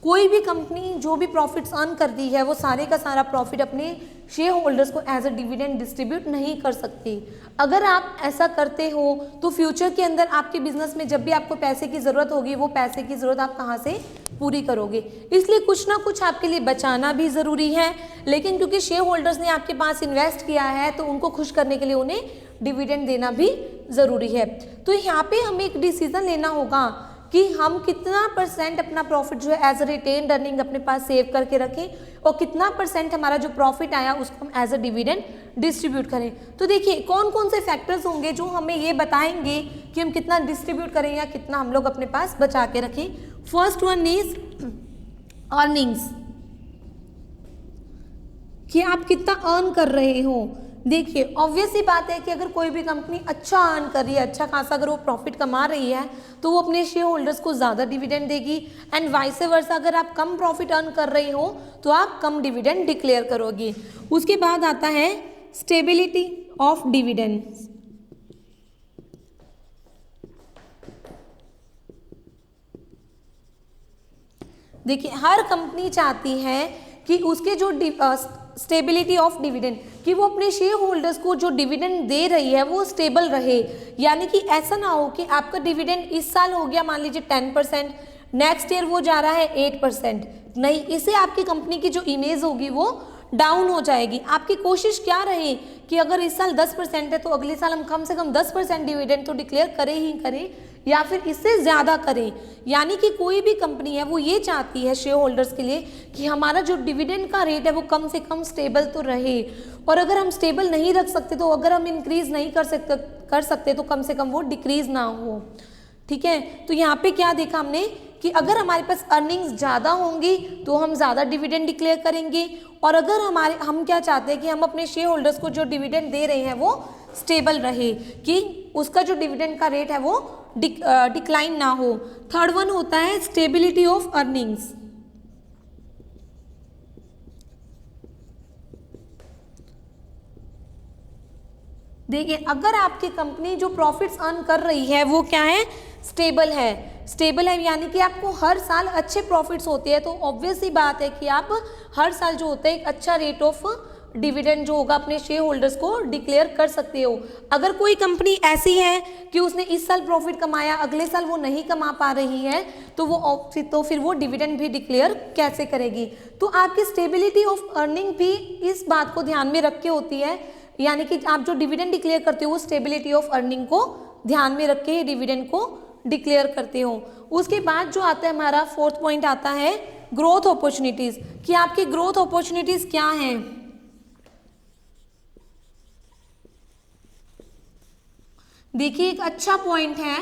A: कोई भी कंपनी जो भी प्रॉफिट्स अर्न करती है वो सारे का सारा प्रॉफिट अपने शेयर होल्डर्स को एज अ डिविडेंड डिस्ट्रीब्यूट नहीं कर सकती। अगर आप ऐसा करते हो तो फ्यूचर के अंदर आपके बिजनेस में जब भी आपको पैसे की ज़रूरत होगी, वो पैसे की ज़रूरत आप कहाँ से पूरी करोगे। इसलिए कुछ ना कुछ आपके लिए बचाना भी ज़रूरी है, लेकिन क्योंकि शेयर होल्डर्स ने आपके पास इन्वेस्ट किया है तो उनको खुश करने के लिए उन्हें डिविडेंड देना भी ज़रूरी है। तो यहाँ पे हमें एक डिसीजन लेना होगा कि हम कितना % अपना प्रॉफिट जो है एज अ रिटेन्ड अर्निंग अपने पास सेव करके रखें और कितना % हमारा जो प्रॉफिट आया उसको हम एज अ डिविडेंड डिस्ट्रीब्यूट करें। तो देखिए कौन कौन से फैक्टर्स होंगे जो हमें ये बताएंगे कि हम कितना डिस्ट्रीब्यूट करें या कितना हम लोग अपने पास बचा के रखें। फर्स्ट वन इज अर्निंग्स, कि आप कितना अर्न कर रहे हो। देखिए ऑब्वियस ही बात है कि अगर कोई भी कंपनी अच्छा अर्न कर रही है, अच्छा खासा अगर वो प्रॉफिट कमा रही है तो वो अपने शेयर होल्डर्स को ज़्यादा डिविडेंड देगी, एंड वाइस वर्सा अगर आप कम प्रॉफिट अर्न कर रहे हो तो आप कम डिविडेंड डिक्लेयर करोगे। उसके बाद आता है स्टेबिलिटी ऑफ डिविडेंड। देखिए हर कंपनी चाहती है कि उसके जो स्टेबिलिटी ऑफ डिविडेंड, कि वो अपने शेयर होल्डर्स को जो डिविडेंड दे रही है वो स्टेबल रहे। यानी कि ऐसा ना हो कि आपका डिविडेंड इस साल हो गया मान लीजिए 10%, नेक्स्ट ईयर वो जा रहा है 8%, नहीं, इससे आपकी कंपनी की जो इमेज होगी वो डाउन हो जाएगी। आपकी कोशिश क्या रहे कि अगर इस साल 10% है तो अगले साल हम कम से कम 10% डिविडेंड तो डिक्लेयर करें ही करें, या फिर इससे ज़्यादा करें। यानी कि कोई भी कंपनी है वो ये चाहती है शेयर होल्डर्स के लिए कि हमारा जो डिविडेंड का रेट है वो कम से कम स्टेबल तो रहे, और अगर हम स्टेबल नहीं रख सकते तो अगर हम इंक्रीज नहीं कर सकते तो कम से कम वो डिक्रीज ना हो। ठीक है, तो यहाँ पे क्या देखा हमने कि अगर हमारे पास अर्निंग्स ज़्यादा होंगी तो हम ज़्यादा डिविडेंड डिक्लेयर करेंगे, और अगर हम क्या चाहते हैं कि हम अपने शेयर होल्डर्स को जो डिविडेंड दे रहे हैं वो स्टेबल रहे, कि उसका जो डिविडेंड का रेट है वो डिक्लाइन ना हो। थर्ड वन होता है स्टेबिलिटी ऑफ अर्निंग्स। देखिए अगर आपकी कंपनी जो प्रॉफिट्स अर्न कर रही है वो क्या है, स्टेबल है, यानी कि आपको हर साल अच्छे प्रॉफिट्स होते हैं, तो ऑब्वियस ही बात है कि आप हर साल जो होता है एक अच्छा रेट ऑफ डिविडेंड जो होगा अपने शेयर होल्डर्स को डिक्लेयर कर सकते हो। अगर कोई कंपनी ऐसी है कि उसने इस साल प्रॉफिट कमाया, अगले साल वो नहीं कमा पा रही है, तो फिर वो डिविडेंड भी डिक्लेयर कैसे करेगी। तो आपकी स्टेबिलिटी ऑफ अर्निंग भी इस बात को ध्यान में रख के होती है, यानी कि आप जो डिविडेंड डिक्लेयर करते हो वो स्टेबिलिटी ऑफ अर्निंग को ध्यान में रख के डिविडेंड को डिक्लेयर करते हो। उसके बाद जो आता है हमारा फोर्थ पॉइंट आता है ग्रोथ अपॉर्चुनिटीज, कि आपकी ग्रोथ अपॉर्चुनिटीज क्या हैं। देखिए एक अच्छा पॉइंट है,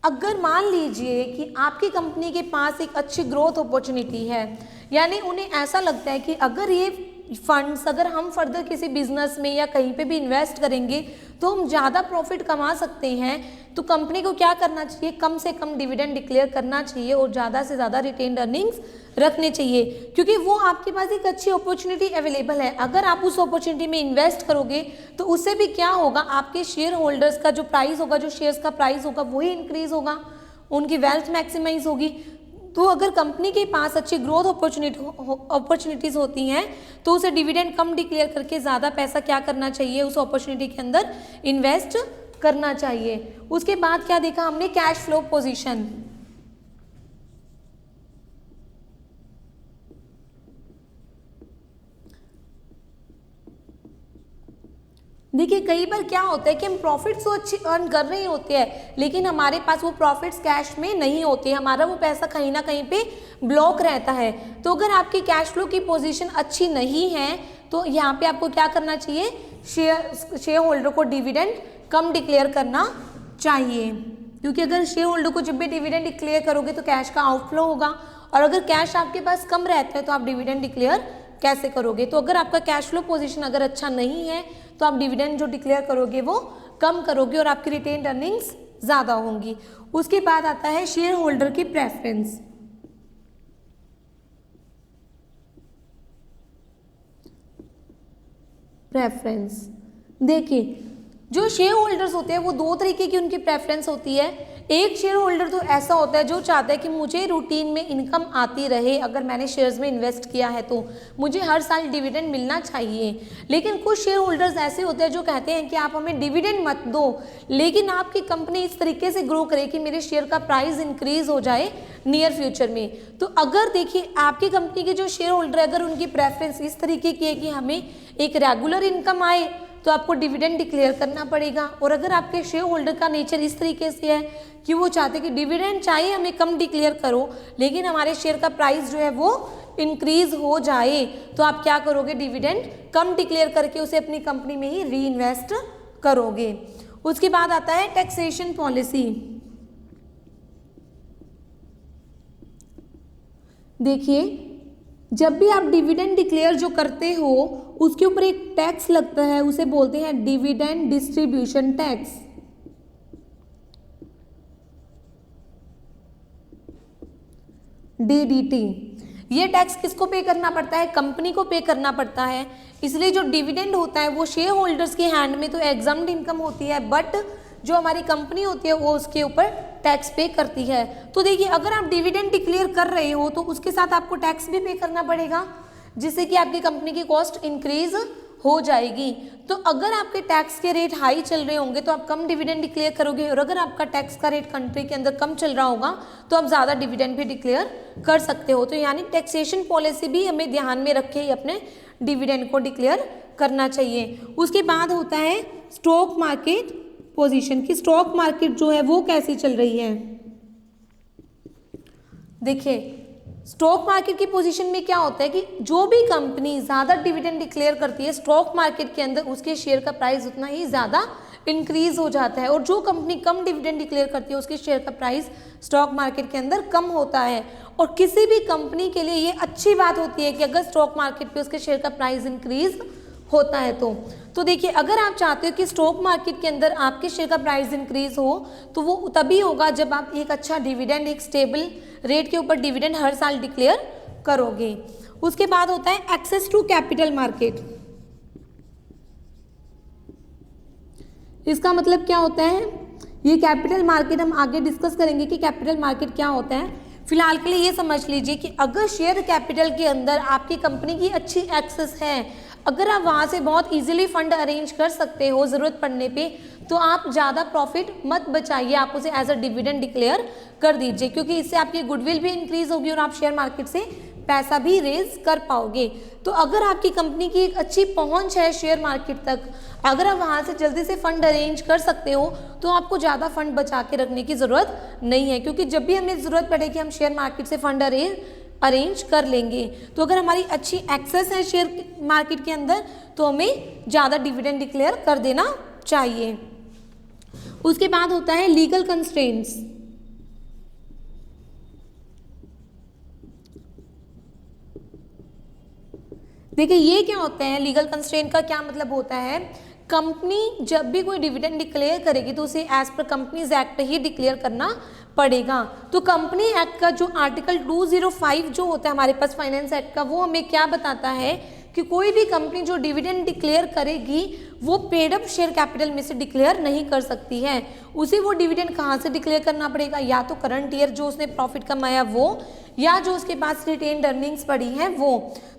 A: अगर मान लीजिए कि आपकी कंपनी के पास एक अच्छी ग्रोथ अपॉर्चुनिटी है, यानी उन्हें ऐसा लगता है कि अगर ये फंड्स अगर हम फर्दर किसी बिजनेस में या कहीं पे भी इन्वेस्ट करेंगे तो हम ज़्यादा प्रॉफिट कमा सकते हैं। तो कंपनी को क्या करना चाहिए, कम से कम डिविडेंड डिक्लेयर करना चाहिए और ज़्यादा से ज़्यादा रिटेन्ड अर्निंग्स रखने चाहिए, क्योंकि वो आपके पास एक अच्छी अपॉर्चुनिटी अवेलेबल है। अगर आप उस अपॉर्चुनिटी में इन्वेस्ट करोगे तो उससे भी क्या होगा, आपके शेयर होल्डर्स का जो प्राइस होगा, जो शेयर्स का प्राइस होगा वही इंक्रीज होगा, उनकी वेल्थ मैक्सिमाइज होगी। तो अगर कंपनी के पास अच्छी ग्रोथ अपॉर्चुनिटीज़ होती हैं तो उसे डिविडेंड कम डिक्लेयर करके ज़्यादा पैसा क्या करना चाहिए, उस अपॉर्चुनिटी के अंदर इन्वेस्ट करना चाहिए। उसके बाद क्या देखा हमने, कैश फ्लो पोजीशन। देखिए कई बार क्या होता है कि हम प्रॉफिट्स तो अच्छी अर्न कर रहे होते हैं लेकिन हमारे पास वो प्रॉफिट्स कैश में नहीं होते, हमारा वो पैसा कहीं ना कहीं पे ब्लॉक रहता है। तो अगर आपकी कैश फ्लो की पोजीशन अच्छी नहीं है तो यहाँ पे आपको क्या करना चाहिए, शेयर होल्डर को डिविडेंड कम डिक्लेयर करना चाहिए, क्योंकि अगर शेयर होल्डर को जब भी डिविडेंड डिक्लेयर करोगे तो कैश का आउटफ्लो होगा, और अगर कैश आपके पास कम रहता है तो आप डिविडेंड डिक्लेयर कैसे करोगे। तो अगर आपका कैश फ्लो पोजीशन अगर अच्छा नहीं है तो आप डिविडेंड जो डिक्लेयर करोगे वो कम करोगे और आपकी रिटेन्ड अर्निंग्स ज़्यादा होंगी। उसके बाद आता है शेयर होल्डर की प्रेफरेंस। देखिए जो शेयर होल्डर्स होते हैं वो दो तरीके की उनकी प्रेफरेंस होती है। एक शेयर होल्डर तो ऐसा होता है जो चाहता है कि मुझे रूटीन में इनकम आती रहे, अगर मैंने शेयर्स में इन्वेस्ट किया है तो मुझे हर साल डिविडेंड मिलना चाहिए। लेकिन कुछ शेयर होल्डर्स ऐसे होते हैं जो कहते हैं कि आप हमें डिविडेंड मत दो लेकिन आपकी कंपनी इस तरीके से ग्रो करे कि मेरे शेयर का प्राइस इंक्रीज हो जाए नियर फ्यूचर में। तो अगर देखिए आपकी कंपनी के जो शेयर होल्डर है अगर उनकी प्रेफरेंस इस तरीके की है कि हमें एक रेगुलर इनकम आए तो आपको डिविडेंड डिक्लेयर करना पड़ेगा, और अगर आपके शेयर होल्डर का नेचर इस तरीके से है कि वो चाहते कि डिविडेंड चाहिए हमें कम डिक्लेयर करो लेकिन हमारे शेयर का प्राइस जो है वो इंक्रीज हो जाए, तो आप क्या करोगे, डिविडेंड कम डिक्लेयर करके उसे अपनी कंपनी में ही री इन्वेस्ट करोगे। उसके बाद आता है टैक्सेशन पॉलिसी। देखिए जब भी आप डिविडेंड डिक्लेयर जो करते हो उसके ऊपर एक टैक्स लगता है, उसे बोलते हैं डिविडेंड डिस्ट्रीब्यूशन टैक्स। DDT। ये टैक्स किसको पे करना पड़ता है, कंपनी को पे करना पड़ता है। इसलिए जो डिविडेंड होता है वो शेयर होल्डर्स के हैंड में तो एग्जम्प्ट इनकम होती है, बट जो हमारी कंपनी होती है वो उसके ऊपर टैक्स पे करती है। तो देखिए अगर आप डिविडेंड डिक्लेयर कर रहे हो तो उसके साथ आपको टैक्स भी पे करना पड़ेगा जिससे कि आपकी कंपनी की कॉस्ट इंक्रीज हो जाएगी। तो अगर आपके टैक्स के रेट हाई चल रहे होंगे तो आप कम डिविडेंड डिक्लेयर करोगे, और अगर आपका टैक्स का रेट कंट्री के अंदर कम चल रहा होगा तो आप ज़्यादा डिविडेंड भी डिक्लेयर कर सकते हो। तो यानी टैक्सेशन पॉलिसी भी हमें ध्यान में रख के ही अपने डिविडेंड को डिक्लेयर करना चाहिए। उसके बाद होता है स्टॉक मार्केट पोजीशन की, स्टॉक मार्केट जो है वो कैसी चल रही है। देखिए स्टॉक मार्केट की पोजीशन में क्या होता है कि जो भी कंपनी ज़्यादा डिविडेंड डिक्लेयर करती है स्टॉक मार्केट के अंदर उसके शेयर का प्राइस उतना ही ज़्यादा इंक्रीज हो जाता है, और जो कंपनी कम डिविडेंड डिक्लेयर करती है उसके शेयर का प्राइस स्टॉक मार्केट के अंदर कम होता है। और किसी भी कंपनी के लिए ये अच्छी बात होती है कि अगर स्टॉक मार्केट पे उसके शेयर का प्राइस इंक्रीज होता है तो देखिए अगर आप चाहते हो कि स्टॉक मार्केट के अंदर आपके शेयर का प्राइस इंक्रीज हो तो वो तभी होगा जब आप एक अच्छा डिविडेंड, एक स्टेबल रेट के ऊपर डिविडेंड हर साल डिक्लेयर करोगे। उसके बाद होता है एक्सेस टू कैपिटल मार्केट। इसका मतलब क्या होता है, ये कैपिटल मार्केट हम आगे डिस्कस करेंगे कि कैपिटल मार्केट क्या होता है। फिलहाल के लिए ये समझ लीजिए कि अगर शेयर कैपिटल के अंदर आपकी कंपनी की अच्छी एक्सेस है, अगर आप वहाँ से बहुत इजीली फंड अरेंज कर सकते हो ज़रूरत पड़ने पे, तो आप ज़्यादा प्रॉफिट मत बचाइए, आप उसे एज अ डिविडेंड डिक्लेयर कर दीजिए, क्योंकि इससे आपकी गुडविल भी इंक्रीज होगी और आप शेयर मार्केट से पैसा भी रेज कर पाओगे। तो अगर आपकी कंपनी की एक अच्छी पहुंच है शेयर मार्केट तक, अगर आप वहाँ से जल्दी से फंड अरेंज कर सकते हो तो आपको ज़्यादा फंड बचा के रखने की ज़रूरत नहीं है, क्योंकि जब भी हमें ज़रूरत पड़ेगी हम शेयर मार्केट से फंड अरेंज कर लेंगे। तो अगर हमारी अच्छी एक्सेस है शेयर मार्केट के अंदर तो हमें ज़्यादा डिविडेंड डिक्लेयर कर देना चाहिए। उसके बाद होता है लीगल कंस्ट्रेंट्स। देखिए ये क्या होता है, लीगल कंस्ट्रेंट का क्या मतलब होता है, कंपनी जब भी कोई डिविडेंड डिक्लेयर करेगी तो उसे एज पर कंपनीज एक्ट ही डिक्लेयर करना पड़ेगा। तो कंपनी एक्ट का जो आर्टिकल 205 जो होता है हमारे पास फाइनेंस एक्ट का, वो हमें क्या बताता है कि कोई भी कंपनी जो डिविडेंड डिक्लेयर करेगी वो पेड अप शेयर कैपिटल में से डिक्लेयर नहीं कर सकती है। उसे वो डिविडेंड कहाँ से डिक्लेयर करना पड़ेगा, या तो करंट ईयर जो उसने प्रॉफिट कमाया वो, या जो उसके पास रिटेन्ड अर्निंग्स पड़ी हैं वो।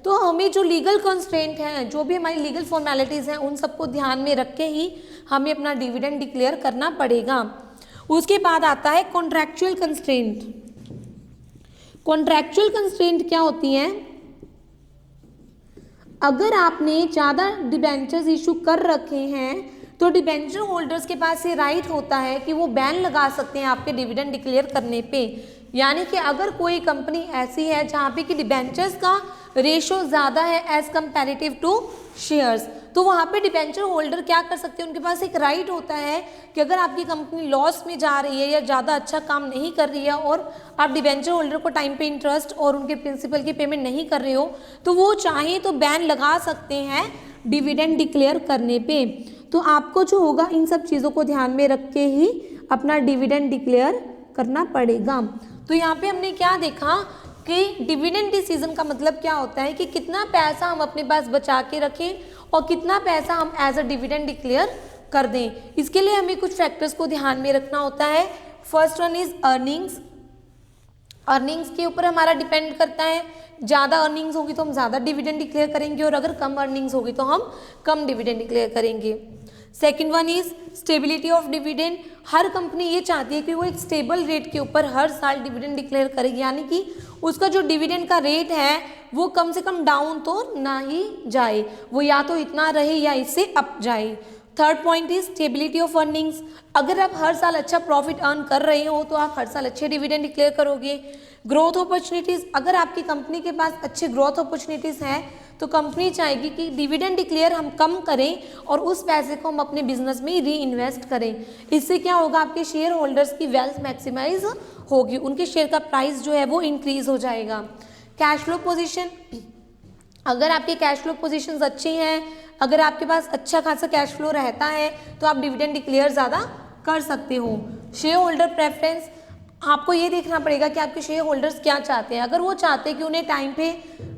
A: तो हमें जो लीगल कंस्ट्रेंट हैं, जो भी हमारी लीगल फॉर्मेलिटीज़ हैं, उन सबको ध्यान में रख के ही हमें अपना डिविडेंड डिक्लेयर करना पड़ेगा। उसके बाद आता है कॉन्ट्रैक्चुअल कंस्ट्रेंट। कॉन्ट्रैक्चुअल कंस्ट्रेंट क्या होती हैं, अगर आपने ज़्यादा डिबेंचर्स इशू कर रखे हैं तो डिबेंचर होल्डर्स के पास ये राइट होता है कि वो बैन लगा सकते हैं आपके डिविडेंड डिक्लेयर करने पे। यानी कि अगर कोई कंपनी ऐसी है जहाँ पे कि डिबेंचर्स का रेशो ज़्यादा है एज कंपैरेटिव टू शेयर्स, तो वहाँ पे डिबेंचर होल्डर क्या कर सकते हैं, उनके पास एक राइट होता है कि अगर आपकी कंपनी लॉस में जा रही है या ज़्यादा अच्छा काम नहीं कर रही है और आप डिबेंचर होल्डर को टाइम पे इंटरेस्ट और उनके प्रिंसिपल की पेमेंट नहीं कर रहे हो, तो वो चाहें तो बैन लगा सकते हैं डिविडेंड डिक्लेयर करने पे। तो आपको जो होगा इन सब चीज़ों को ध्यान में रख के ही अपना डिविडेंड डिक्लेयर करना पड़ेगा। तो यहाँ पे हमने क्या देखा कि डिविडेंड डिसीजन का मतलब क्या होता है कि कितना पैसा हम अपने पास बचा के रखें और कितना पैसा हम एज अ डिविडेंड डिक्लेयर कर दें। इसके लिए हमें कुछ फैक्टर्स को ध्यान में रखना होता है। First one is earnings. Earnings के ऊपर हमारा डिपेंड करता है, ज़्यादा अर्निंग्स होगी तो हम ज़्यादा डिविडेंड डिक्लेयर करेंगे और अगर कम अर्निंग्स होगी तो हम कम डिविडेंड डिक्लेयर करेंगे। Second one is stability of dividend. Her company ये चाहती है कि वो एक स्टेबल रेट के ऊपर हर साल डिविडेंड डिक्लेयर करेगी, यानी कि उसका जो डिविडेंड का रेट है वो कम से कम डाउन तो ना ही जाए, वो या तो इतना रहे या इससे अप जाए। Third point is stability of earnings. अगर आप हर साल अच्छा प्रॉफिट अर्न कर रहे हो तो आप हर साल अच्छे डिविडेंड डिक्लेयर करोगे। ग्रोथ अपॉर्चुनिटीज़, अगर आपकी कंपनी के पास अच्छे ग्रोथ अपॉर्चुनिटीज़ हैं तो कंपनी चाहेगी कि डिविडेंड डिक्लेयर हम कम करें और उस पैसे को हम अपने बिजनेस में री इन्वेस्ट करें। इससे क्या होगा, आपके शेयर होल्डर्स की वेल्थ मैक्सिमाइज होगी, उनके शेयर का प्राइस जो है वो इंक्रीज हो जाएगा। कैश फ्लो पोजीशन, अगर आपके कैश फ्लो पोजीशंस अच्छी हैं, अगर आपके पास अच्छा खासा कैश फ्लो रहता है तो आप डिविडेंड डिक्लेयर ज़्यादा कर सकते हो। शेयर होल्डर प्रेफरेंस, आपको ये देखना पड़ेगा कि आपके शेयर होल्डर्स क्या चाहते हैं। अगर वो चाहते हैं कि उन्हें टाइम पे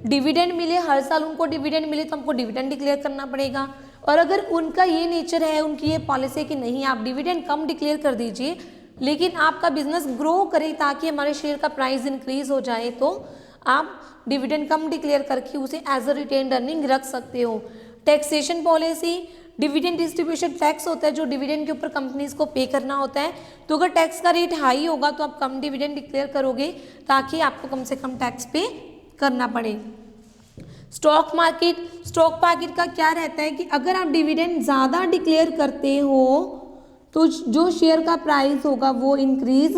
A: डिविडेंड मिले, हर साल उनको डिविडेंड मिले, तो हमको डिविडेंड डिक्लेयर करना पड़ेगा। और अगर उनका ये नेचर है, उनकी ये पॉलिसी है कि नहीं आप डिविडेंड कम डिक्लेयर कर दीजिए लेकिन आपका बिजनेस ग्रो करे ताकि हमारे शेयर का प्राइस इंक्रीज हो जाए, तो आप डिविडेंड कम डिक्लेयर करके उसे एज अ रिटेन्ड अर्निंग रख सकते हो। Taxation policy, dividend distribution tax होता है जो डिविडेंड के ऊपर कंपनीज को पे करना होता है, तो अगर टैक्स का रेट हाई होगा तो आप कम डिविडेंड डिक्लेयर करोगे ताकि आपको कम से कम टैक्स पे करना पड़े। स्टॉक मार्केट, स्टॉक मार्केट का क्या रहता है कि अगर आप डिविडेंड ज़्यादा डिक्लेयर करते हो तो जो शेयर का प्राइस होगा वो इंक्रीज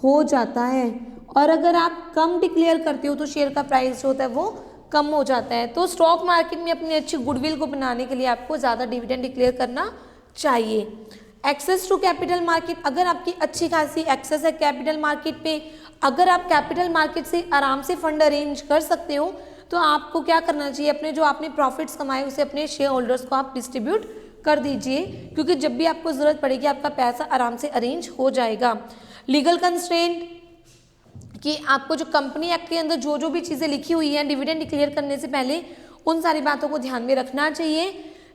A: हो जाता है, और अगर आप कम डिक्लेयर करते हो तो शेयर का प्राइस जो होता है वो कम हो जाता है। तो स्टॉक मार्केट में अपनी अच्छी गुडविल को बनाने के लिए आपको ज़्यादा डिविडेंड डिक्लेयर करना चाहिए। एक्सेस टू कैपिटल मार्केट, अगर आपकी अच्छी खासी एक्सेस है कैपिटल मार्केट पे, अगर आप कैपिटल मार्केट से आराम से फंड अरेंज कर सकते हो तो आपको क्या करना चाहिए, अपने जो आपने प्रॉफिट्स कमाए उसे अपने शेयर होल्डर्स को आप डिस्ट्रीब्यूट कर दीजिए, क्योंकि जब भी आपको ज़रूरत पड़ेगी आपका पैसा आराम से अरेंज हो जाएगा। लीगल कंस्ट्रेंट कि आपको जो कंपनी एक्ट के अंदर जो जो भी चीज़ें लिखी हुई हैं डिविडेंड डिक्लेयर करने से पहले उन सारी बातों को ध्यान में रखना चाहिए,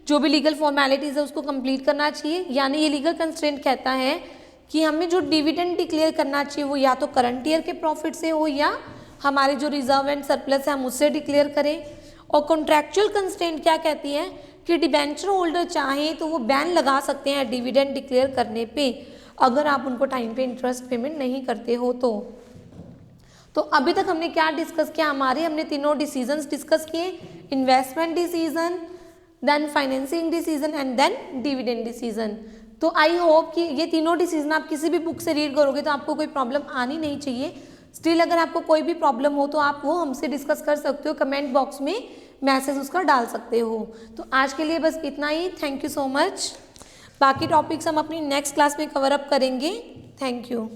A: जो भी लीगल फॉर्मेलिटीज़ है उसको कंप्लीट करना चाहिए। यानी ये लीगल कंस्ट्रेंट कहता है कि हमें जो डिविडेंड डिक्लेयर करना चाहिए वो या तो करंट ईयर के प्रॉफिट से हो या हमारे जो रिजर्व एंड सरप्लस है हम उससे डिक्लेयर करें। और कॉन्ट्रैक्चुअल कंस्ट्रेंट क्या कहती है कि डिबेंचर होल्डर चाहें तो वो बैन लगा सकते हैं डिविडेंड डिक्लेयर करने पे अगर आप उनको टाइम पे इंटरेस्ट पेमेंट नहीं करते हो। तो अभी तक हमने क्या डिस्कस किया, हमने तीनों डिसीजंस डिस्कस किए, investment decision, then financing decision and then dividend decision. तो आई होप कि ये तीनों डिसीजन आप किसी भी बुक से रीड करोगे तो आपको कोई प्रॉब्लम आनी नहीं चाहिए। स्टिल अगर आपको कोई भी प्रॉब्लम हो तो आप वो हमसे डिस्कस कर सकते हो, कमेंट बॉक्स में मैसेज उसका डाल सकते हो। तो आज के लिए बस इतना ही, थैंक यू सो मच। बाकी टॉपिक्स हम अपनी नेक्स्ट क्लास में कवर अप करेंगे। Thank you.